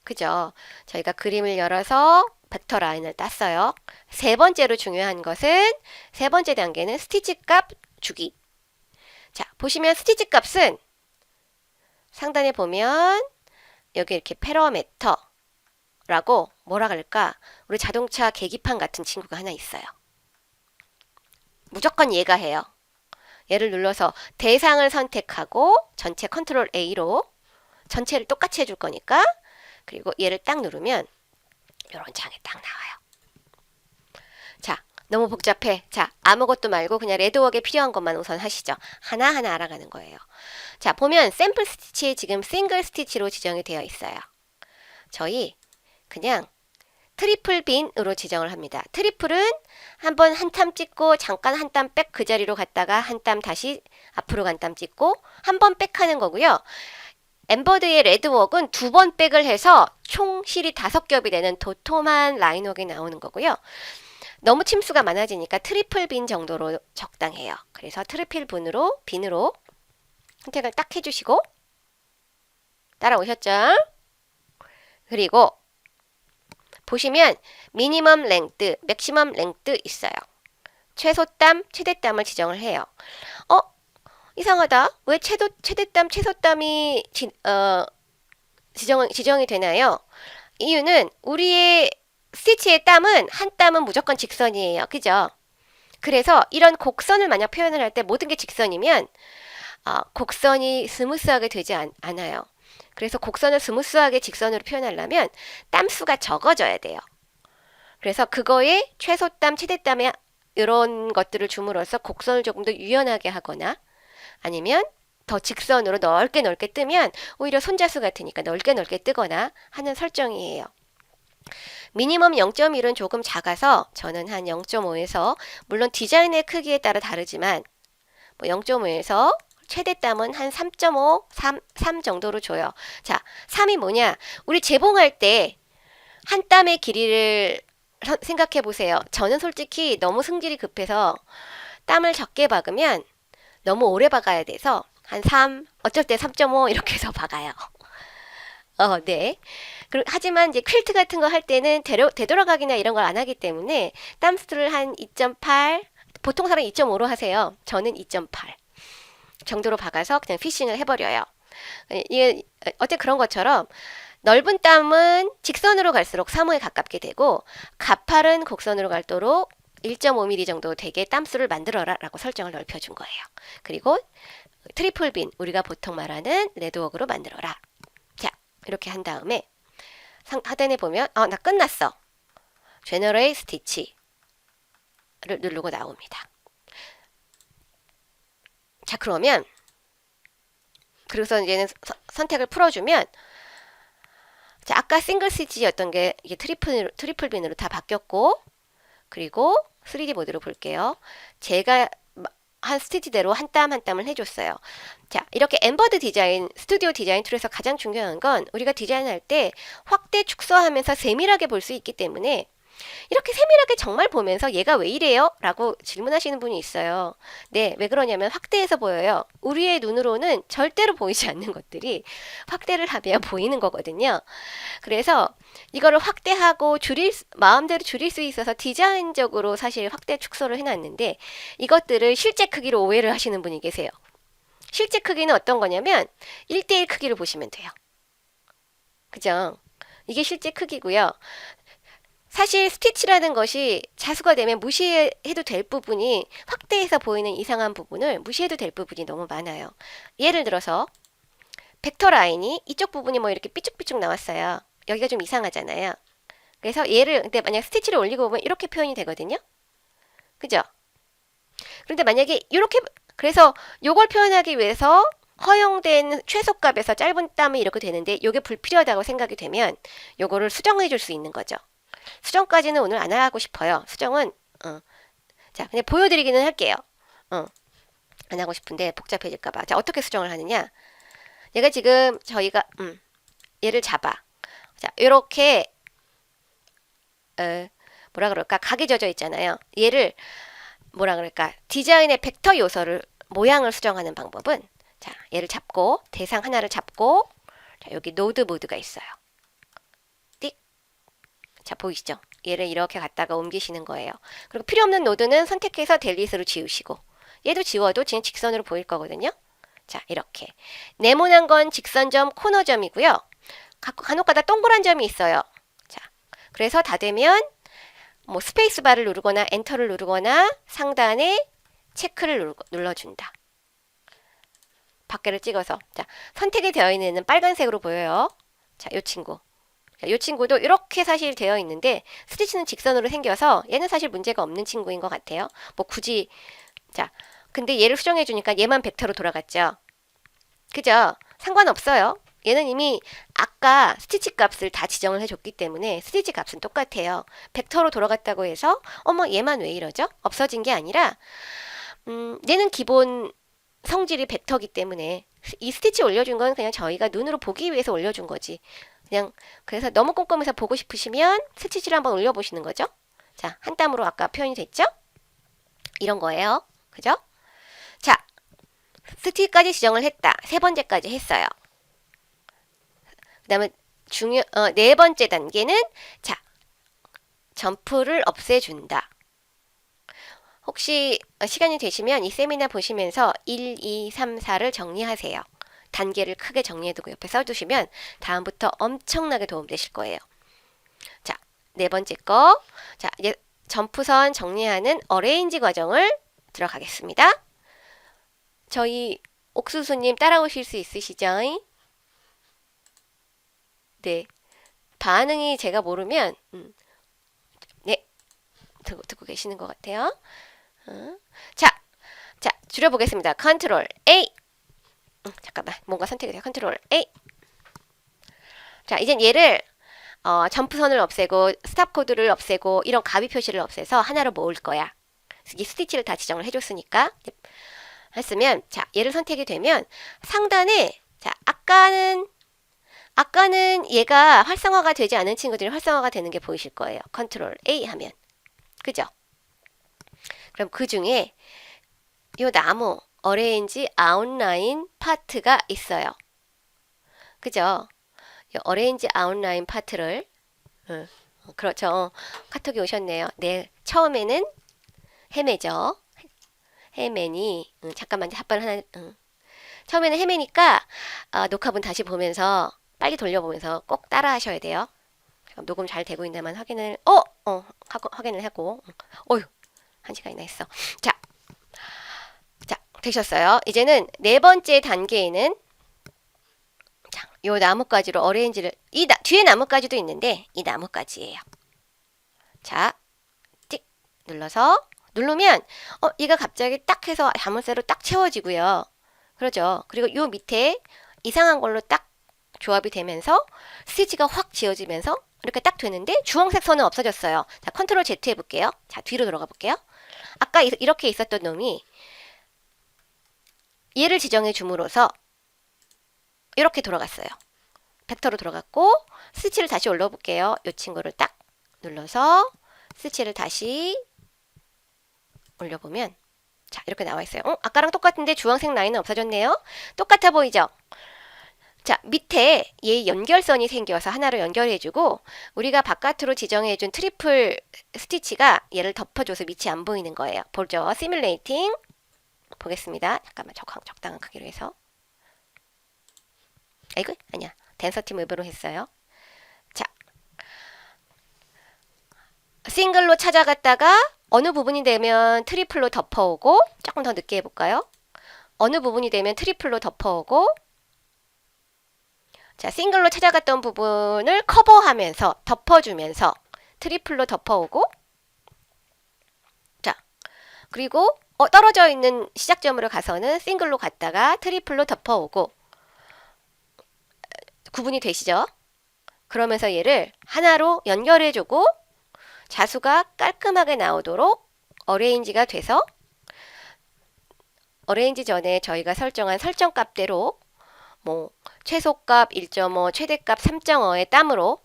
그죠? 저희가 그림을 열어서 벡터 라인을 땄어요. 세 번째로 중요한 것은 세 번째 단계는 스티치 값 주기. 자, 보시면 스티치 값은 상단에 보면 여기 이렇게 패러메터라고 뭐라 그럴까? 우리 자동차 계기판 같은 친구가 하나 있어요. 무조건 얘가 해요. 얘를 눌러서 대상을 선택하고 전체 컨트롤 A로 전체를 똑같이 해줄 거니까 그리고 얘를 딱 누르면 이런 장에 딱 나와요. 자, 너무 복잡해. 자, 아무것도 말고 그냥 레드웍에 필요한 것만 우선 하시죠. 하나하나 알아가는 거예요. 자, 보면 샘플 스티치에 지금 싱글 스티치로 지정이 되어 있어요. 저희 그냥 트리플 빈으로 지정을 합니다. 트리플은 한번 한 땀 찍고 잠깐 한 땀 백 그 자리로 갔다가 한 땀 다시 앞으로 간 땀 찍고 한 번 백 하는 거고요. 엠버드의 레드웍은 두 번 백을 해서 총 실이 5겹이 되는 도톰한 라인웍이 나오는 거고요. 너무 침수가 많아지니까 트리플 빈 정도로 적당해요. 그래서 트리플 빈으로 선택을 딱 해주시고 따라오셨죠? 그리고 보시면 미니멈 랭드, 맥시멈 랭드 있어요. 최소땀, 최대땀을 지정을 해요. 이상하다. 왜 최대땀, 최소땀이 지정이 되나요? 이유는 우리의 스티치의 땀은 한 땀은 무조건 직선이에요. 그죠? 그래서 이런 곡선을 만약 표현을 할 때 모든 게 직선이면 곡선이 스무스하게 되지 않아요. 그래서 곡선을 스무스하게 직선으로 표현하려면 땀수가 적어져야 돼요. 그래서 그거에 최소땀, 최대땀에 이런 것들을 줌으로써 곡선을 조금 더 유연하게 하거나 아니면 더 직선으로 넓게 뜨면 오히려 손자수 같으니까 넓게 뜨거나 하는 설정이에요. 미니멈 0.1은 조금 작아서 저는 한 0.5에서 물론 디자인의 크기에 따라 다르지만 0.5에서 최대땀은 한 3.5, 3 정도로 줘요. 자, 3이 뭐냐? 우리 재봉할 때 한 땀의 길이를 생각해 보세요. 저는 솔직히 너무 승질이 급해서 땀을 적게 박으면 너무 오래 박아야 돼서 한 3, 어쩔 때 3.5 이렇게 해서 박아요. 네. 하지만 이제 퀼트 같은 거 할 때는 되돌아가기나 이런 걸 안 하기 때문에 땀수를 한 2.8, 보통 사람 2.5로 하세요. 저는 2.8 정도로 박아서 그냥 피싱을 해버려요. 이게 어째 그런 것처럼 넓은 땀은 직선으로 갈수록 3호에 가깝게 되고 가파른 곡선으로 갈도록 1.5mm 정도 되게 땀수를 만들어라 라고 설정을 넓혀준 거예요. 그리고 트리플 빈, 우리가 보통 말하는 레드웍으로 만들어라. 자, 이렇게 한 다음에 하단에 보면 나 끝났어. 제너레이트 스티치를 누르고 나옵니다. 자, 그러면 그래서 이제는 선택을 풀어주면 자, 아까 싱글 스티치였던 게 이게 트리플 빈으로 다 바뀌었고 그리고 3D 모드로 볼게요. 제가 한 스티치대로 한 땀 한 땀을 해줬어요. 자, 이렇게 엠버드 디자인, 스튜디오 디자인 툴에서 가장 중요한 건 우리가 디자인할 때 확대 축소하면서 세밀하게 볼 수 있기 때문에 이렇게 세밀하게 정말 보면서 얘가 왜 이래요? 라고 질문하시는 분이 있어요. 네, 왜 그러냐면 확대해서 보여요. 우리의 눈으로는 절대로 보이지 않는 것들이 확대를 하면 보이는 거거든요. 그래서 이거를 확대하고 마음대로 줄일 수 있어서 디자인적으로 사실 확대 축소를 해놨는데 이것들을 실제 크기로 오해를 하시는 분이 계세요. 실제 크기는 어떤 거냐면 1대1 크기를 보시면 돼요. 그죠? 이게 실제 크기고요. 사실 스티치라는 것이 자수가 되면 무시해도 될 부분이 확대해서 보이는 이상한 부분을 무시해도 될 부분이 너무 많아요. 예를 들어서 벡터 라인이 이쪽 부분이 뭐 이렇게 삐쭉삐쭉 나왔어요. 여기가 좀 이상하잖아요. 그래서 근데 만약 스티치를 올리고 보면 이렇게 표현이 되거든요. 그죠? 그런데 만약에 이렇게 그래서 요걸 표현하기 위해서 허용된 최소값에서 짧은 땀이 이렇게 되는데 요게 불필요하다고 생각이 되면 요거를 수정해 줄 수 있는 거죠. 수정까지는 오늘 안 하고 싶어요. 수정은 자 그냥 보여드리기는 할게요. 안 하고 싶은데 복잡해질까봐. 자 어떻게 수정을 하느냐? 얘가 지금 저희가 얘를 잡아. 자 이렇게 뭐라 그럴까? 각이 져져 있잖아요. 얘를 뭐라 그럴까? 디자인의 벡터 요소를 모양을 수정하는 방법은 자 얘를 잡고 대상 하나를 잡고 자 여기 노드 모드가 있어요. 띡. 자 보이시죠? 얘를 이렇게 갖다가 옮기시는 거예요. 그리고 필요 없는 노드는 선택해서 델리트로 지우시고 얘도 지워도 그냥 직선으로 보일 거거든요. 자 이렇게 네모난 건 직선점 코너점이고요. 간혹가다 동그란 점이 있어요. 자 그래서 다 되면 뭐 스페이스바를 누르거나 엔터를 누르거나 상단에 체크를 눌러준다. 밖에를 찍어서 자 선택이 되어 있는 애는 빨간색으로 보여요. 자, 요 친구. 이 친구도 이렇게 사실 되어 있는데 스티치는 직선으로 생겨서 얘는 사실 문제가 없는 친구인 것 같아요. 뭐 굳이 자 근데 얘를 수정해 주니까 얘만 벡터로 돌아갔죠. 그죠? 상관없어요. 얘는 이미 아까 스티치 값을 다 지정을 해줬기 때문에 스티치 값은 똑같아요. 벡터로 돌아갔다고 해서 어머 얘만 왜 이러죠? 없어진 게 아니라 얘는 기본 성질이 벡터기 때문에 이 스티치 올려준 건 그냥 저희가 눈으로 보기 위해서 올려준 거지. 그냥 그래서 너무 꼼꼼해서 보고 싶으시면 스티치를 한번 올려보시는 거죠. 자, 한 땀으로 아까 표현이 됐죠? 이런 거예요. 그죠? 자, 스티치까지 지정을 했다. 세 번째까지 했어요. 그 다음에 네 번째 단계는 자, 점프를 없애준다. 혹시 시간이 되시면 이 세미나 보시면서 1, 2, 3, 4를 정리하세요. 단계를 크게 정리해두고 옆에 써두시면 다음부터 엄청나게 도움되실 거예요. 자, 네 번째 거. 자, 이제 점프선 정리하는 어레인지 과정을 들어가겠습니다. 저희 옥수수님 따라오실 수 있으시죠? 네. 반응이 제가 모르면 네. 듣고 계시는 것 같아요. 자, 줄여보겠습니다. 컨트롤 A. 잠깐만, 뭔가 선택이 돼요. 컨트롤 A. 자, 이젠 얘를 점프선을 없애고 스탑 코드를 없애고 이런 가비 표시를 없애서 하나로 모을 거야. 이 스티치를 다 지정을 해줬으니까 했으면 자, 얘를 선택이 되면 상단에 자, 아까는 얘가 활성화가 되지 않은 친구들이 활성화가 되는 게 보이실 거예요. 컨트롤 A 하면. 그죠? 그럼 그 중에 이 나무 어레인지 아웃라인 파트가 있어요. 그죠? 이 어레인지 아웃라인 파트를 그렇죠. 카톡이 오셨네요. 네, 처음에는 헤매죠. 헤매니 잠깐만 합발 하나 처음에는 헤매니까 녹화본 다시 보면서 빨리 돌려보면서 꼭 따라 하셔야 돼요. 녹음 잘 되고 있나만 확인을 확인을 하고 어휴 1시간이나 했어. 자, 되셨어요. 이제는 네 번째 단계에는 자, 요 나뭇가지로 어레인지를 뒤에 나뭇가지도 있는데 이 나뭇가지예요. 자, 찍 눌러서 누르면 얘가 갑자기 딱 해서 자물쇠로 딱 채워지고요. 그러죠. 그리고 요 밑에 이상한 걸로 딱 조합이 되면서 스티치가 확 지어지면서 이렇게 딱 되는데 주황색 선은 없어졌어요. 자, 컨트롤 Z 해볼게요. 자, 뒤로 들어가 볼게요. 아까 이렇게 있었던 놈이 얘를 지정해 줌으로써 이렇게 돌아갔어요. 벡터로 들어갔고 스티치를 다시 올려볼게요. 이 친구를 딱 눌러서 스티치를 다시 올려보면 자 이렇게 나와 있어요. 아까랑 똑같은데 주황색 라인은 없어졌네요. 똑같아 보이죠? 자 밑에 얘 연결선이 생겨서 하나로 연결해주고 우리가 바깥으로 지정해준 트리플 스티치가 얘를 덮어줘서 밑이 안 보이는 거예요. 보죠? 시뮬레이팅 보겠습니다. 잠깐만 적당한 크기로 해서 아이고 아니야 덴서티 웹으로 했어요. 자 싱글로 찾아갔다가 어느 부분이 되면 트리플로 덮어오고 조금 더 늦게 해볼까요? 어느 부분이 되면 트리플로 덮어오고 자 싱글로 찾아갔던 부분을 커버하면서 덮어주면서 트리플로 덮어오고 자 그리고 떨어져 있는 시작점으로 가서는 싱글로 갔다가 트리플로 덮어오고 구분이 되시죠? 그러면서 얘를 하나로 연결해주고 자수가 깔끔하게 나오도록 어레인지가 돼서 어레인지 전에 저희가 설정한 설정값대로 뭐 최소값 1.5, 최대값 3.5의 땀으로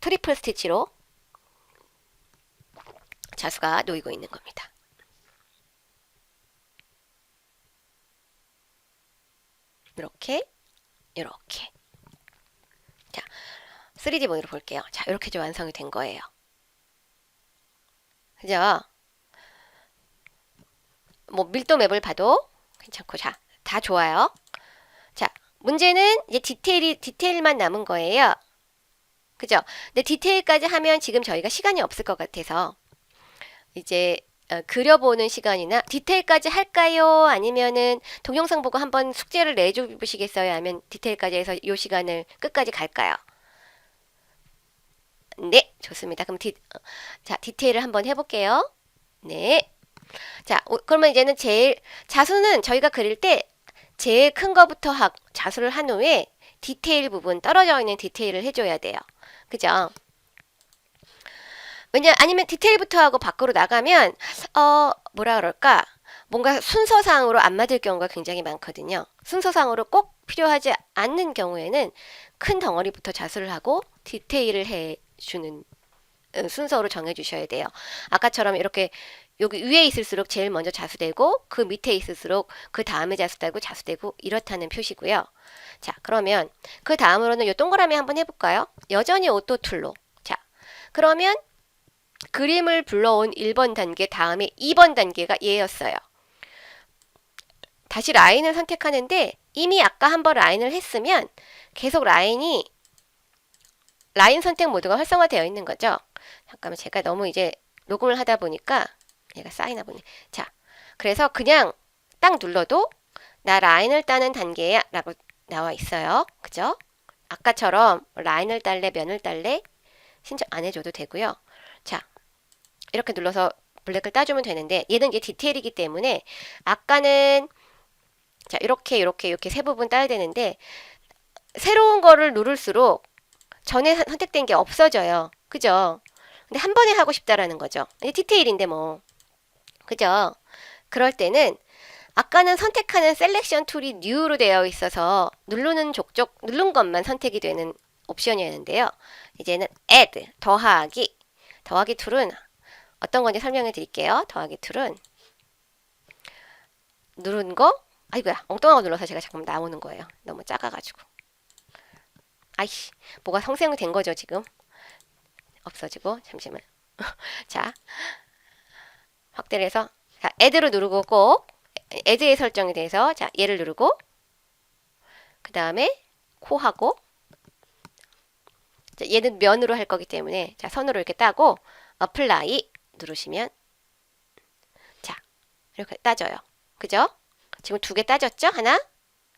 트리플 스티치로 자수가 놓이고 있는 겁니다. 이렇게 이렇게. 자, 3D 모델로 볼게요. 자, 이렇게 이제 완성이 된 거예요. 그죠? 뭐 밀도 맵을 봐도 괜찮고, 자, 다 좋아요. 자, 문제는 이제 디테일만 남은 거예요. 그죠? 근데 디테일까지 하면 지금 저희가 시간이 없을 것 같아서 이제 그려보는 시간이나 디테일까지 할까요? 아니면은 동영상 보고 한번 숙제를 내주시겠어요? 아니면 디테일까지 해서 이 시간을 끝까지 갈까요? 네, 좋습니다. 그럼 자, 디테일을 한번 해볼게요. 네. 자, 그러면 이제는 자수는 저희가 그릴 때 제일 큰 거부터 자수를 한 후에 디테일 부분, 떨어져 있는 디테일을 해줘야 돼요. 그죠? 아니면 디테일부터 하고 밖으로 나가면, 뭐라 그럴까? 뭔가 순서상으로 안 맞을 경우가 굉장히 많거든요. 순서상으로 꼭 필요하지 않는 경우에는 큰 덩어리부터 자수를 하고 디테일을 해주는 순서로 정해주셔야 돼요. 아까처럼 이렇게 여기 위에 있을수록 제일 먼저 자수되고 그 밑에 있을수록 그 다음에 자수되고 이렇다는 표시고요. 자, 그러면 그 다음으로는 이 동그라미 한번 해볼까요? 여전히 오토 툴로. 자, 그러면 그림을 불러온 1번 단계 다음에 2번 단계가 얘였어요. 다시 라인을 선택하는데 이미 아까 한번 라인을 했으면 계속 라인 선택 모드가 활성화되어 있는 거죠. 잠깐만, 제가 너무 이제 녹음을 하다 보니까 얘가 쌓이나 보네. 자, 그래서 그냥 딱 눌러도 나 라인을 따는 단계야 라고 나와 있어요. 그죠? 아까처럼 라인을 딸래 면을 딸래 신청 안 해줘도 되고요. 자, 이렇게 눌러서 블랙을 따주면 되는데 얘는 이제 디테일이기 때문에 아까는 자, 이렇게 세 부분 따야 되는데 새로운 거를 누를수록 전에 선택된 게 없어져요. 그죠? 근데 한 번에 하고 싶다라는 거죠. 이게 디테일인데 뭐. 그죠? 그럴 때는 아까는 선택하는 셀렉션 툴이 New로 되어 있어서 누른 것만 선택이 되는 옵션이었는데요. 이제는 Add, 더하기 툴은 어떤 건지 설명해 드릴게요. 더하기 툴은 누른 거, 아이고야, 엉뚱한 거 눌러서 제가 잠깐 나오는 거예요. 너무 작아가지고. 아이씨, 뭐가 성생이 된 거죠, 지금. 없어지고, 잠시만. 자, 확대를 해서, 자, add로 누르고 꼭, add의 설정이 돼서, 자, 얘를 누르고, 그 다음에, 코하고, 자, 얘는 면으로 할 거기 때문에, 자, 선으로 이렇게 따고, apply 누르시면, 자, 이렇게 따져요. 그죠? 지금 2개 따졌죠? 하나,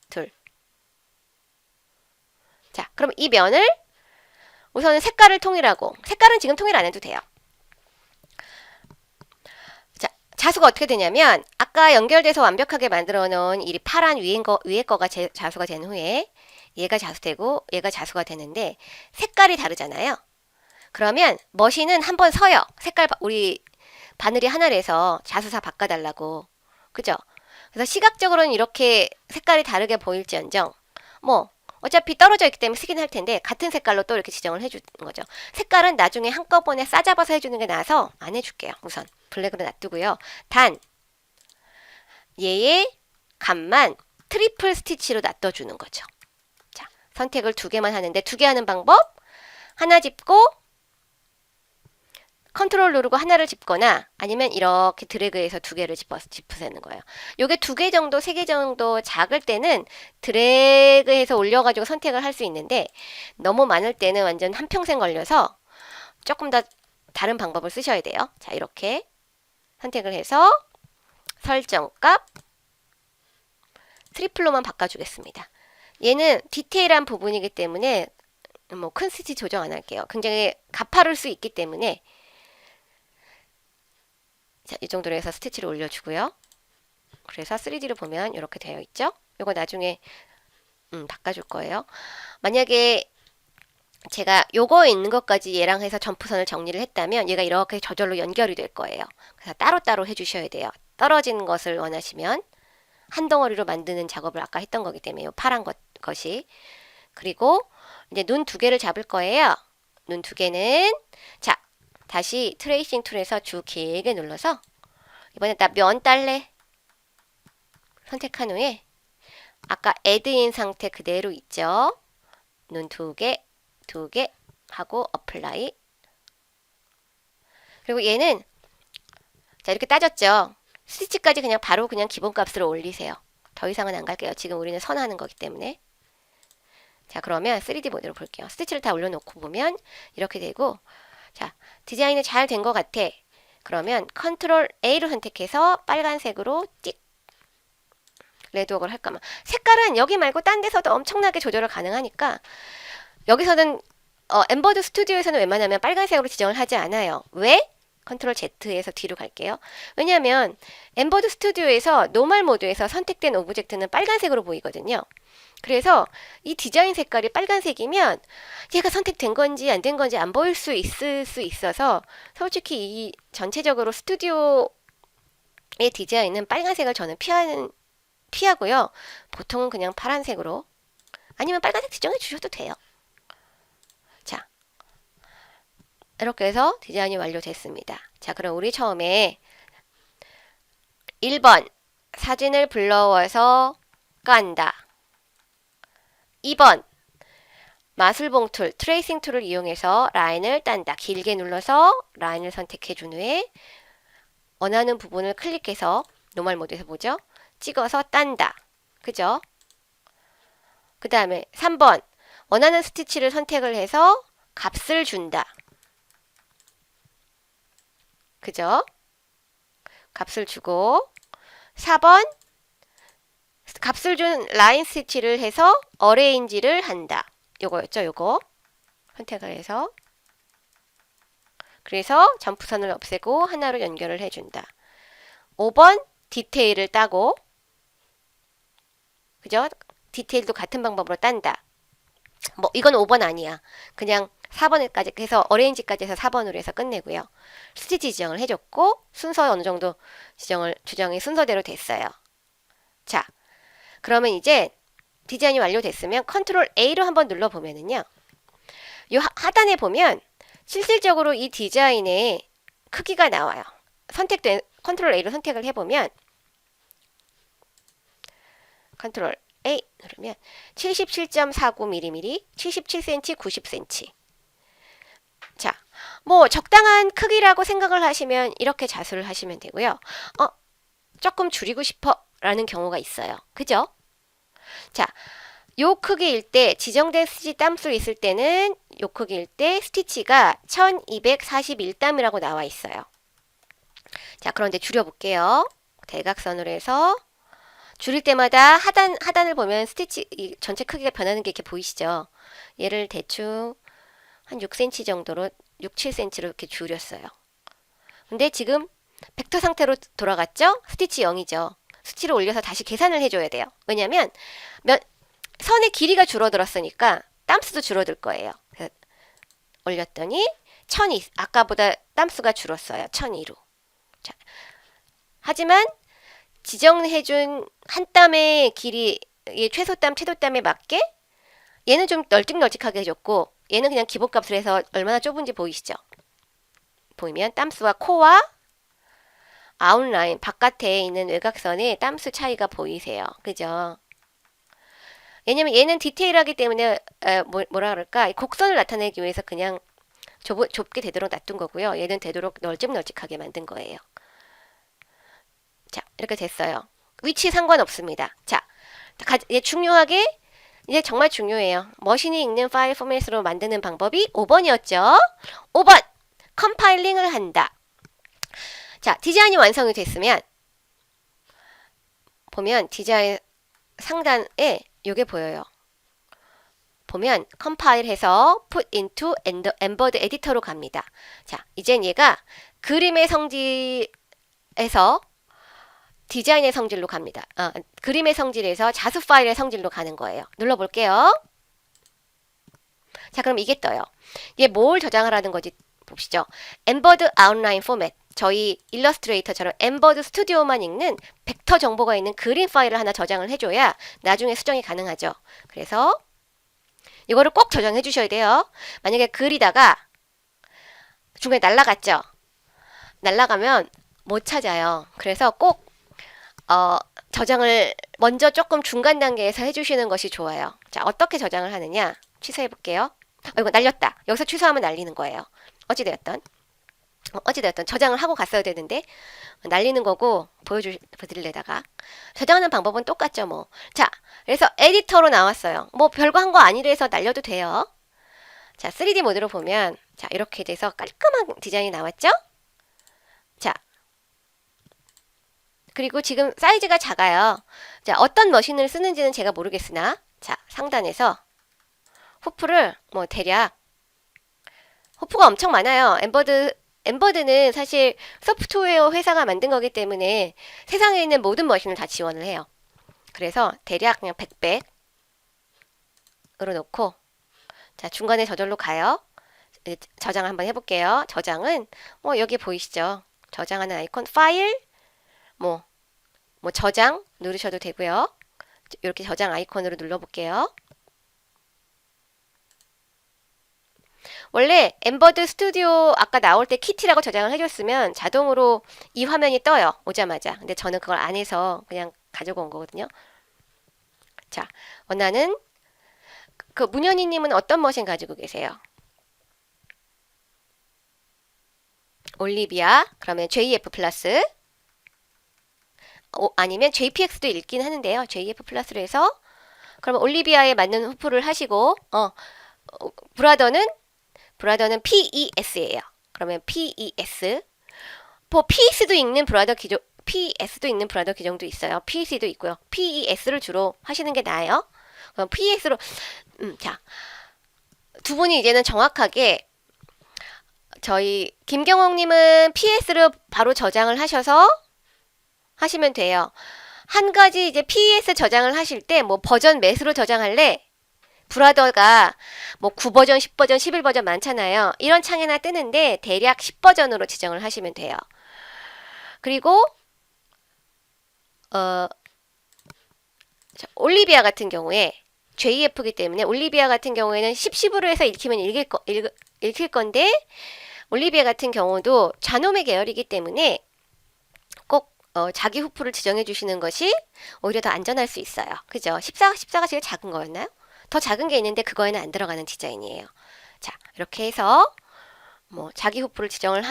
둘. 자, 그럼 이 면을 우선은 색깔을 통일하고, 색깔은 지금 통일 안 해도 돼요. 자, 자수가 어떻게 되냐면 아까 연결돼서 완벽하게 만들어 놓은 이 파란 위에 거가 자수가 된 후에 얘가 자수되고 얘가 자수가 되는데 색깔이 다르잖아요. 그러면 머신은 한번 서요. 색깔 우리 바늘이 하나래서 자수사 바꿔달라고. 그죠? 그래서 시각적으로는 이렇게 색깔이 다르게 보일지언정 뭐 어차피 떨어져 있기 때문에 쓰긴 할 텐데 같은 색깔로 또 이렇게 지정을 해주는 거죠. 색깔은 나중에 한꺼번에 싸잡아서 해주는 게 나아서 안 해줄게요. 우선 블랙으로 놔두고요. 단 얘의 값만 트리플 스티치로 놔둬주는 거죠. 자, 선택을 2개만 하는데 2개 하는 방법 하나 짚고 컨트롤 누르고 하나를 짚거나 아니면 이렇게 드래그해서 2개를 짚으세는 거예요. 요게 2개 정도, 3개 정도 작을 때는 드래그해서 올려가지고 선택을 할 수 있는데 너무 많을 때는 완전 한평생 걸려서 조금 더 다른 방법을 쓰셔야 돼요. 자, 이렇게 선택을 해서 설정값 트리플로만 바꿔주겠습니다. 얘는 디테일한 부분이기 때문에 뭐 큰 스티치 조정 안 할게요. 굉장히 가파를 수 있기 때문에 자, 이 정도로 해서 스티치를 올려주고요. 그래서 3D로 보면 이렇게 되어 있죠. 이거 나중에 바꿔줄 거예요. 만약에 제가 요거 있는 것까지 얘랑 해서 점프선을 정리를 했다면 얘가 이렇게 저절로 연결이 될 거예요. 그래서 따로따로 해주셔야 돼요. 떨어지는 것을 원하시면 한 덩어리로 만드는 작업을 아까 했던 거기 때문에 요 파란 것이. 그리고 이제 눈 두 개를 잡을 거예요. 눈 두 개는 자, 다시 트레이싱 툴에서 쭉 길게 눌러서 이번에 나 면 딸래 선택한 후에 아까 애드인 상태 그대로 있죠. 눈 두 개, 두 개 하고 어플라이. 그리고 얘는 자 이렇게 따졌죠. 스티치까지 그냥 바로 그냥 기본값으로 올리세요. 더 이상은 안 갈게요. 지금 우리는 선하는 거기 때문에. 자 그러면 3D 모드로 볼게요. 스티치를 다 올려놓고 보면 이렇게 되고 자 디자인이 잘 된 것 같아. 그러면 컨트롤 A로 선택해서 빨간색으로 띡 레드워크를 할까만. 색깔은 여기 말고 딴 데서도 엄청나게 조절을 가능하니까 여기서는 엠버드 스튜디오에서는 웬만하면 빨간색으로 지정을 하지 않아요. 왜? 컨트롤 Z에서 뒤로 갈게요. 왜냐하면 엠버드 스튜디오에서 노멀 모드에서 선택된 오브젝트는 빨간색으로 보이거든요. 그래서 이 디자인 색깔이 빨간색이면 얘가 선택된 건지 안 된 건지 안 보일 수 있을 수 있어서 솔직히 이 전체적으로 스튜디오의 디자인은 빨간색을 저는 피하고요. 보통은 그냥 파란색으로 아니면 빨간색 지정해 주셔도 돼요. 자, 이렇게 해서 디자인이 완료됐습니다. 자, 그럼 우리 처음에 1번 사진을 불러와서 깐다. 2번 마술봉 툴, 트레이싱 툴을 이용해서 라인을 딴다. 길게 눌러서 라인을 선택해 준 후에 원하는 부분을 클릭해서 노멀 모드에서 보죠. 찍어서 딴다. 그죠? 그 다음에 3번 원하는 스티치를 선택을 해서 값을 준다. 그죠? 값을 주고 4번 값을 준 라인 스티치를 해서 어레인지를 한다. 요거였죠, 요거. 선택을 해서 그래서 점프선을 없애고 하나로 연결을 해준다. 5번 디테일을 따고 그죠? 디테일도 같은 방법으로 딴다. 뭐 이건 5번 아니야. 그냥 4번까지 해서 어레인지까지 해서 4번으로 해서 끝내고요. 스티치 지정을 해줬고 순서 어느 정도 주정이 순서대로 됐어요. 자, 그러면 이제 디자인이 완료됐으면 컨트롤 A로 한번 눌러보면은요. 요 하단에 보면 실질적으로 이 디자인의 크기가 나와요. 선택된 컨트롤 A로 선택을 해보면 컨트롤 A 누르면 77.49mm, 77cm, 90cm. 자, 뭐 적당한 크기라고 생각을 하시면 이렇게 자수를 하시면 되고요. 조금 줄이고 싶어 라는 경우가 있어요. 그죠? 자, 요 크기일 때 지정된 스티치 땀수 있을 때는 요 크기일 때 스티치가 1241땀이라고 나와 있어요. 자, 그런데 줄여볼게요. 대각선으로 해서 줄일 때마다 하단을 보면 스티치 전체 크기가 변하는 게 이렇게 보이시죠? 얘를 대충 한 6cm 정도로 6, 7cm로 이렇게 줄였어요. 근데 지금 벡터 상태로 돌아갔죠? 스티치 0이죠. 수치를 올려서 다시 계산을 해줘야 돼요. 왜냐면 선의 길이가 줄어들었으니까 땀수도 줄어들 거예요. 그래서 올렸더니 1002, 아까보다 땀수가 줄었어요. 1002로. 자, 하지만 지정해준 한 땀의 길이 최소땀, 최소땀에 맞게 얘는 좀 널찍널찍하게 해줬고 얘는 그냥 기본값을 해서 얼마나 좁은지 보이시죠? 보이면 땀수와 코와 아웃라인 바깥에 있는 외곽선의 땀수 차이가 보이세요. 그죠? 왜냐면 얘는 디테일하기 때문에 뭐라 그럴까 곡선을 나타내기 위해서 그냥 좁게 되도록 놔둔 거고요. 얘는 되도록 널찍널찍하게 만든 거예요. 자, 이렇게 됐어요. 위치 상관없습니다. 자, 중요하게 이제 정말 중요해요. 머신이 읽는 파일 포맷으로 만드는 방법이 5번이었죠. 5번 컴파일링을 한다. 자, 디자인이 완성이 됐으면 보면 디자인 상단에 이게 보여요. 보면 컴파일해서 put into embed 에디터로 갑니다. 자, 이젠 얘가 그림의 성질을 에서 디자인의 성질로 갑니다. 그림의 성질에서 자수 파일의 성질로 가는 거예요. 눌러볼게요. 자, 그럼 이게 떠요. 이게 뭘 저장하라는 거지 봅시죠. 엠버드 아웃라인 포맷. 저희 일러스트레이터처럼 엠버드 스튜디오만 읽는 벡터 정보가 있는 그림 파일을 하나 저장을 해줘야 나중에 수정이 가능하죠. 그래서 이거를 꼭 저장해 주셔야 돼요. 만약에 그리다가 중간에 날라갔죠. 날라가면 못 찾아요. 그래서 꼭 저장을 먼저 조금 중간 단계에서 해주시는 것이 좋아요. 자, 어떻게 저장을 하느냐? 취소해 볼게요. 이거 날렸다. 여기서 취소하면 날리는 거예요. 어찌되었던 저장을 하고 갔어야 되는데 날리는 거고 보여드리려다가 저장하는 방법은 똑같죠 뭐. 자, 그래서 에디터로 나왔어요. 뭐 별거 한 거 아니래서 날려도 돼요. 자, 3D 모드로 보면 자, 이렇게 돼서 깔끔한 디자인이 나왔죠? 자, 그리고 지금 사이즈가 작아요. 자, 어떤 머신을 쓰는지는 제가 모르겠으나 자, 상단에서 후프를 뭐 대략 후프가 엄청 많아요. 엠버드는 사실 소프트웨어 회사가 만든 거기 때문에 세상에 있는 모든 머신을 다 지원을 해요. 그래서 대략 그냥 100백으로 놓고 자, 중간에 저절로 가요. 저장 한번 해볼게요. 저장은 뭐 여기 보이시죠? 저장하는 아이콘 파일 뭐 저장 누르셔도 되고요. 이렇게 저장 아이콘으로 눌러볼게요. 원래 엠버드 스튜디오 아까 나올 때 키티라고 저장을 해줬으면 자동으로 이 화면이 떠요. 오자마자. 근데 저는 그걸 안 해서 그냥 가지고 온 거거든요. 자, 원하는 그 문현희님은 어떤 머신 가지고 계세요? 올리비아 그러면 JF 플러스 아니면 JPX도 읽긴 하는데요. JF 플러스로 해서 그러면 올리비아에 맞는 후프를 하시고 브라더는 PES예요. 그러면 PES PS도 읽는 브라더 기종 PS도 있는 브라더 기종도 있어요. PC도 있고요. PES를 주로 하시는 게 나아요. 그럼 PS로 자, 두 분이 이제는 정확하게 저희 김경옥님은 PS를 바로 저장을 하셔서 하시면 돼요. 한 가지 이제 PES 저장을 하실 때 뭐 버전 몇으로 저장할래? 브라더가 뭐 9버전, 10버전, 11버전 많잖아요. 이런 창에나 뜨는데 대략 10버전으로 지정을 하시면 돼요. 그리고 올리비아 같은 경우에 JF이기 때문에 올리비아 같은 경우에는 10, 10으로 해서 읽히면 읽힐 건데 올리비아 같은 경우도 좌놈의 계열이기 때문에 꼭 자기 후프를 지정해 주시는 것이 오히려 더 안전할 수 있어요. 그죠? 14가 제일 작은 거였나요? 더 작은 게 있는데 그거에는 안 들어가는 디자인이에요. 자, 이렇게 해서 뭐 자기 후프를 지정을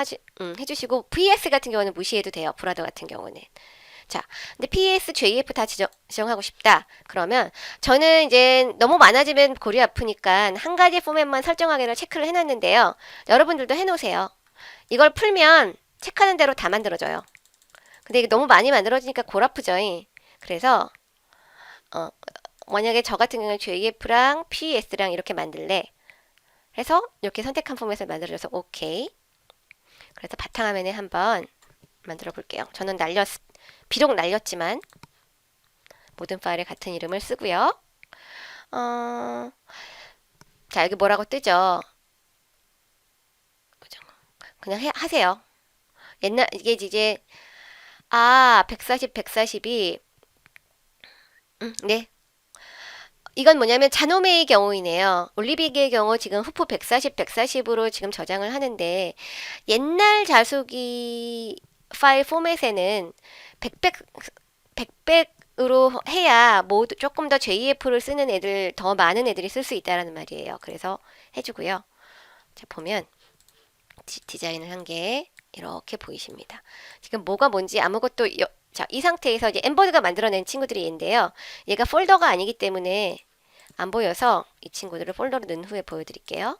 해주시고 VS 같은 경우는 무시해도 돼요. 브라더 같은 경우는. 자, 근데 PS, JF 다 지정하고 싶다. 그러면 저는 이제 너무 많아지면 골이 아프니까 한 가지 포맷만 설정하기로 체크를 해놨는데요. 여러분들도 해놓으세요. 이걸 풀면 체크하는 대로 다 만들어져요. 근데 이게 너무 많이 만들어지니까 골 아프죠. 그래서 만약에 저 같은 경우는 JF랑 PES랑 이렇게 만들래. 그래서 이렇게 선택한 포맷을 만들어줘서 오케이. 그래서 바탕화면에 한번 만들어 볼게요. 저는 비록 날렸지만 모든 파일에 같은 이름을 쓰고요. 자, 여기 뭐라고 뜨죠? 그냥 하세요. 이게 이제 140, 140이 네. 이건 뭐냐면 자노메의 경우이네요. 올리비의 경우 지금 후프 140, 140으로 지금 저장을 하는데 옛날 자수기 파일 포맷에는 100으로 해야 조금 더 JF를 쓰는 더 많은 애들이 쓸 수 있다라는 말이에요. 그래서 해주고요. 자, 보면 디자인을 한 게 이렇게 보이십니다. 지금 뭐가 뭔지 아무것도 자, 이 상태에서 이제 엠버드가 만들어낸 친구들이 있는데요. 얘가 폴더가 아니기 때문에 안 보여서 이 친구들을 폴더로 넣은 후에 보여드릴게요.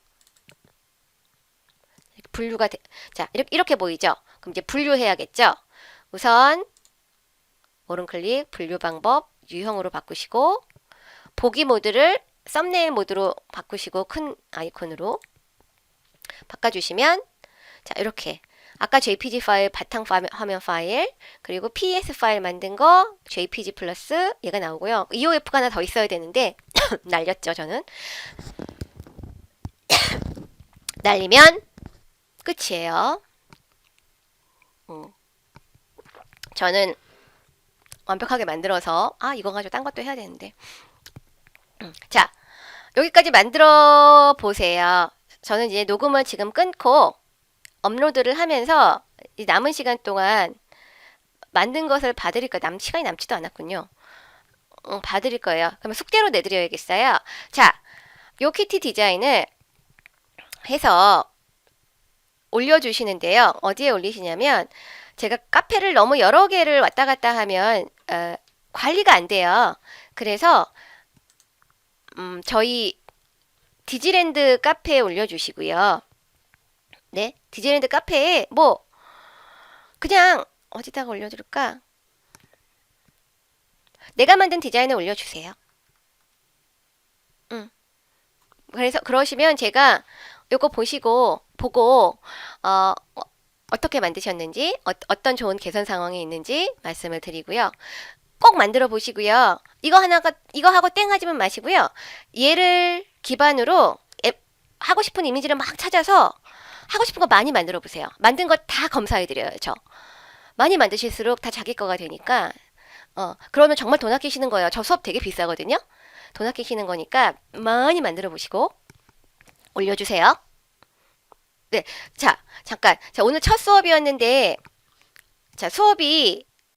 자, 이렇게 보이죠? 그럼 이제 분류해야겠죠? 우선 오른클릭 분류 방법 유형으로 바꾸시고 보기 모드를 썸네일 모드로 바꾸시고 큰 아이콘으로 바꿔주시면 자, 이렇게 아까 JPG 파일, 화면 파일, 그리고 PS 파일 만든 거 JPG 플러스 얘가 나오고요. EOF가 하나 더 있어야 되는데 날렸죠, 저는. 날리면 끝이에요. 저는 완벽하게 만들어서 이거 가지고 딴 것도 해야 되는데. 자, 여기까지 만들어 보세요. 저는 이제 녹음을 지금 끊고 업로드를 하면서 이 남은 시간 동안 만든 것을 봐드릴 거예요. 시간이 남지도 않았군요. 봐드릴 거예요. 그러면 숙제로 내드려야겠어요. 자, 요 키티 디자인을 해서 올려주시는데요. 어디에 올리시냐면 제가 카페를 너무 여러 개를 왔다 갔다 하면 관리가 안 돼요. 그래서 저희 디즈랜드 카페에 올려주시고요. 네, 디즈랜드 카페에 뭐 그냥 어디다가 올려둘까? 내가 만든 디자인을 올려주세요. 그래서 그러시면 제가 요거 보고 어떻게 만드셨는지 어떤 좋은 개선 상황이 있는지 말씀을 드리고요. 꼭 만들어 보시고요. 이거 하고 땡 하지만 마시고요. 얘를 기반으로 하고 싶은 이미지를 막 찾아서 하고 싶은 거 많이 만들어 보세요. 만든 거 다 검사해 드려요, 저. 많이 만드실수록 다 자기 거가 되니까 그러면 정말 돈 아끼시는 거예요. 저 수업 되게 비싸거든요. 돈 아끼시는 거니까 많이 만들어 보시고 올려주세요. 네, 자, 잠깐. 자, 오늘 첫 수업이었는데, 자, 수업이